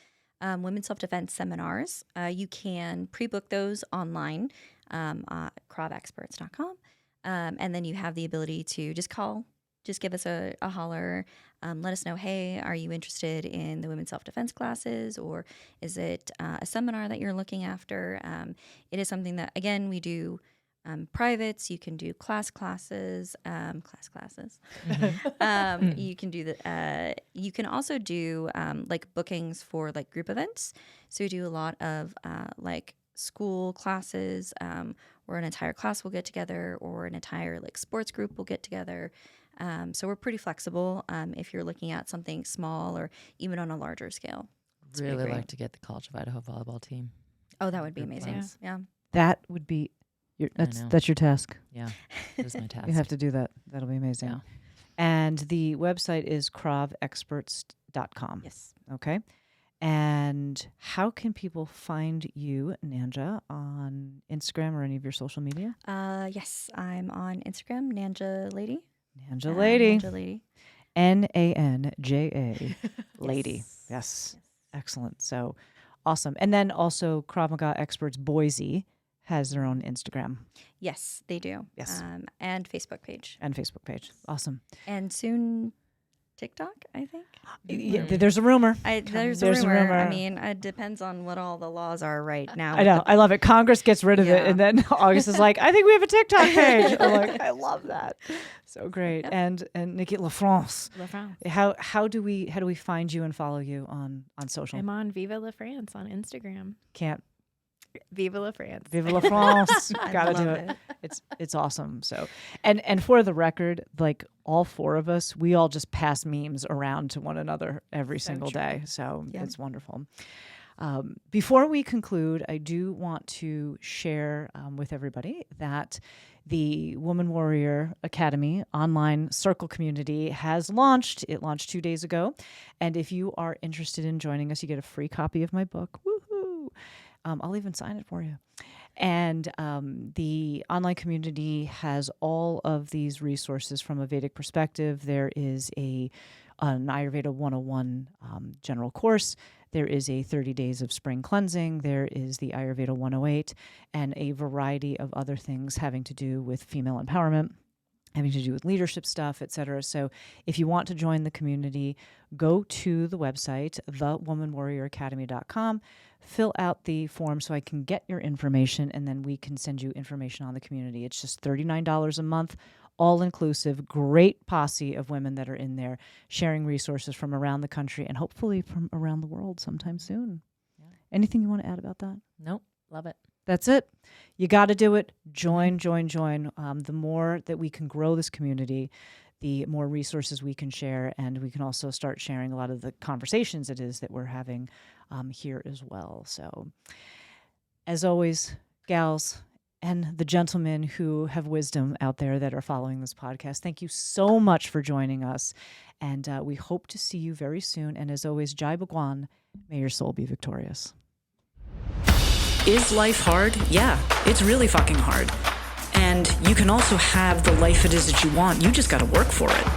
women's self-defense seminars. You can pre-book those online at kravexperts.com. And then you have the ability to just call, just give us a holler. Let us know, hey, are you interested in the women's self-defense classes, or is it a seminar that you're looking after? It is something that, again, we do privates. You can do classes. Mm-hmm. You can do the. You can also do bookings for group events. So we do a lot of school classes, where an entire class will get together, or an entire sports group will get together. So we're pretty flexible if you're looking at something small or even on a larger scale. It's pretty Really great. like to get the College of Idaho volleyball team. Oh, that would be Group amazing. class. Yeah. That would be know. that's your task. Yeah, that is my task. You have to do that. That'll be amazing. Yeah. And the website is kravexperts.com. Yes. Okay. And how can people find you, Nanja, on Instagram or any of your social media? Yes, I'm on Instagram, Nanja Lady. Nanja Lady. Nanja Lady. Nanja Lady. Yes. Excellent. So awesome. And then also Krav Maga Experts Boise has their own Instagram Yes, they do. Yes. And Facebook page. and Facebook page. Awesome. And soon TikTok, I think. Yeah, there's a rumor. There's There's a a rumor. rumor. I mean, it depends on what all the laws are right now. I know. I love it. Congress gets rid of it, Yeah. and then August is like, I think we have a TikTok page. I'm like, I love that. So great. And Nikki LaFrance. La France. How do we find you and follow you on social? I'm on Viva La France on Instagram. Can't Viva La France. Vive la France. I Gotta do love it. It's awesome. So and for the record, all four of us, we all just pass memes around to one another every single day. So Yeah. it's wonderful. Before we conclude, I do want to share with everybody that the Woman Warrior Academy online circle community has launched. It launched 2 days ago. And if you are interested in joining us, you get a free copy of my book. Woohoo! I'll even sign it for you. And the online community has all of these resources from a Vedic perspective. There is an Ayurveda 101 general course. There is a 30 days of spring cleansing. There is the Ayurveda 108 and a variety of other things having to do with female empowerment. having to do with leadership stuff, et cetera. So if you want to join the community, go to the website, thewomanwarrioracademy.com, fill out the form so I can get your information, and then we can send you information on the community. It's just $39 a month, all inclusive, great posse of women that are in there sharing resources from around the country and hopefully from around the world sometime soon. Yeah. Anything you want to add about that? Nope. Love it. That's it. You got to do it. Join. The more that we can grow this community, the more resources we can share, and we can also start sharing a lot of the conversations it is that we're having here as well. So, as always, gals and the gentlemen who have wisdom out there that are following this podcast, thank you so much for joining us, and we hope to see you very soon. And as always, Jai Bhagwan, may your soul be victorious. Is life hard? Yeah, it's really fucking hard. And you can also have the life it is that you want. You just got to work for it.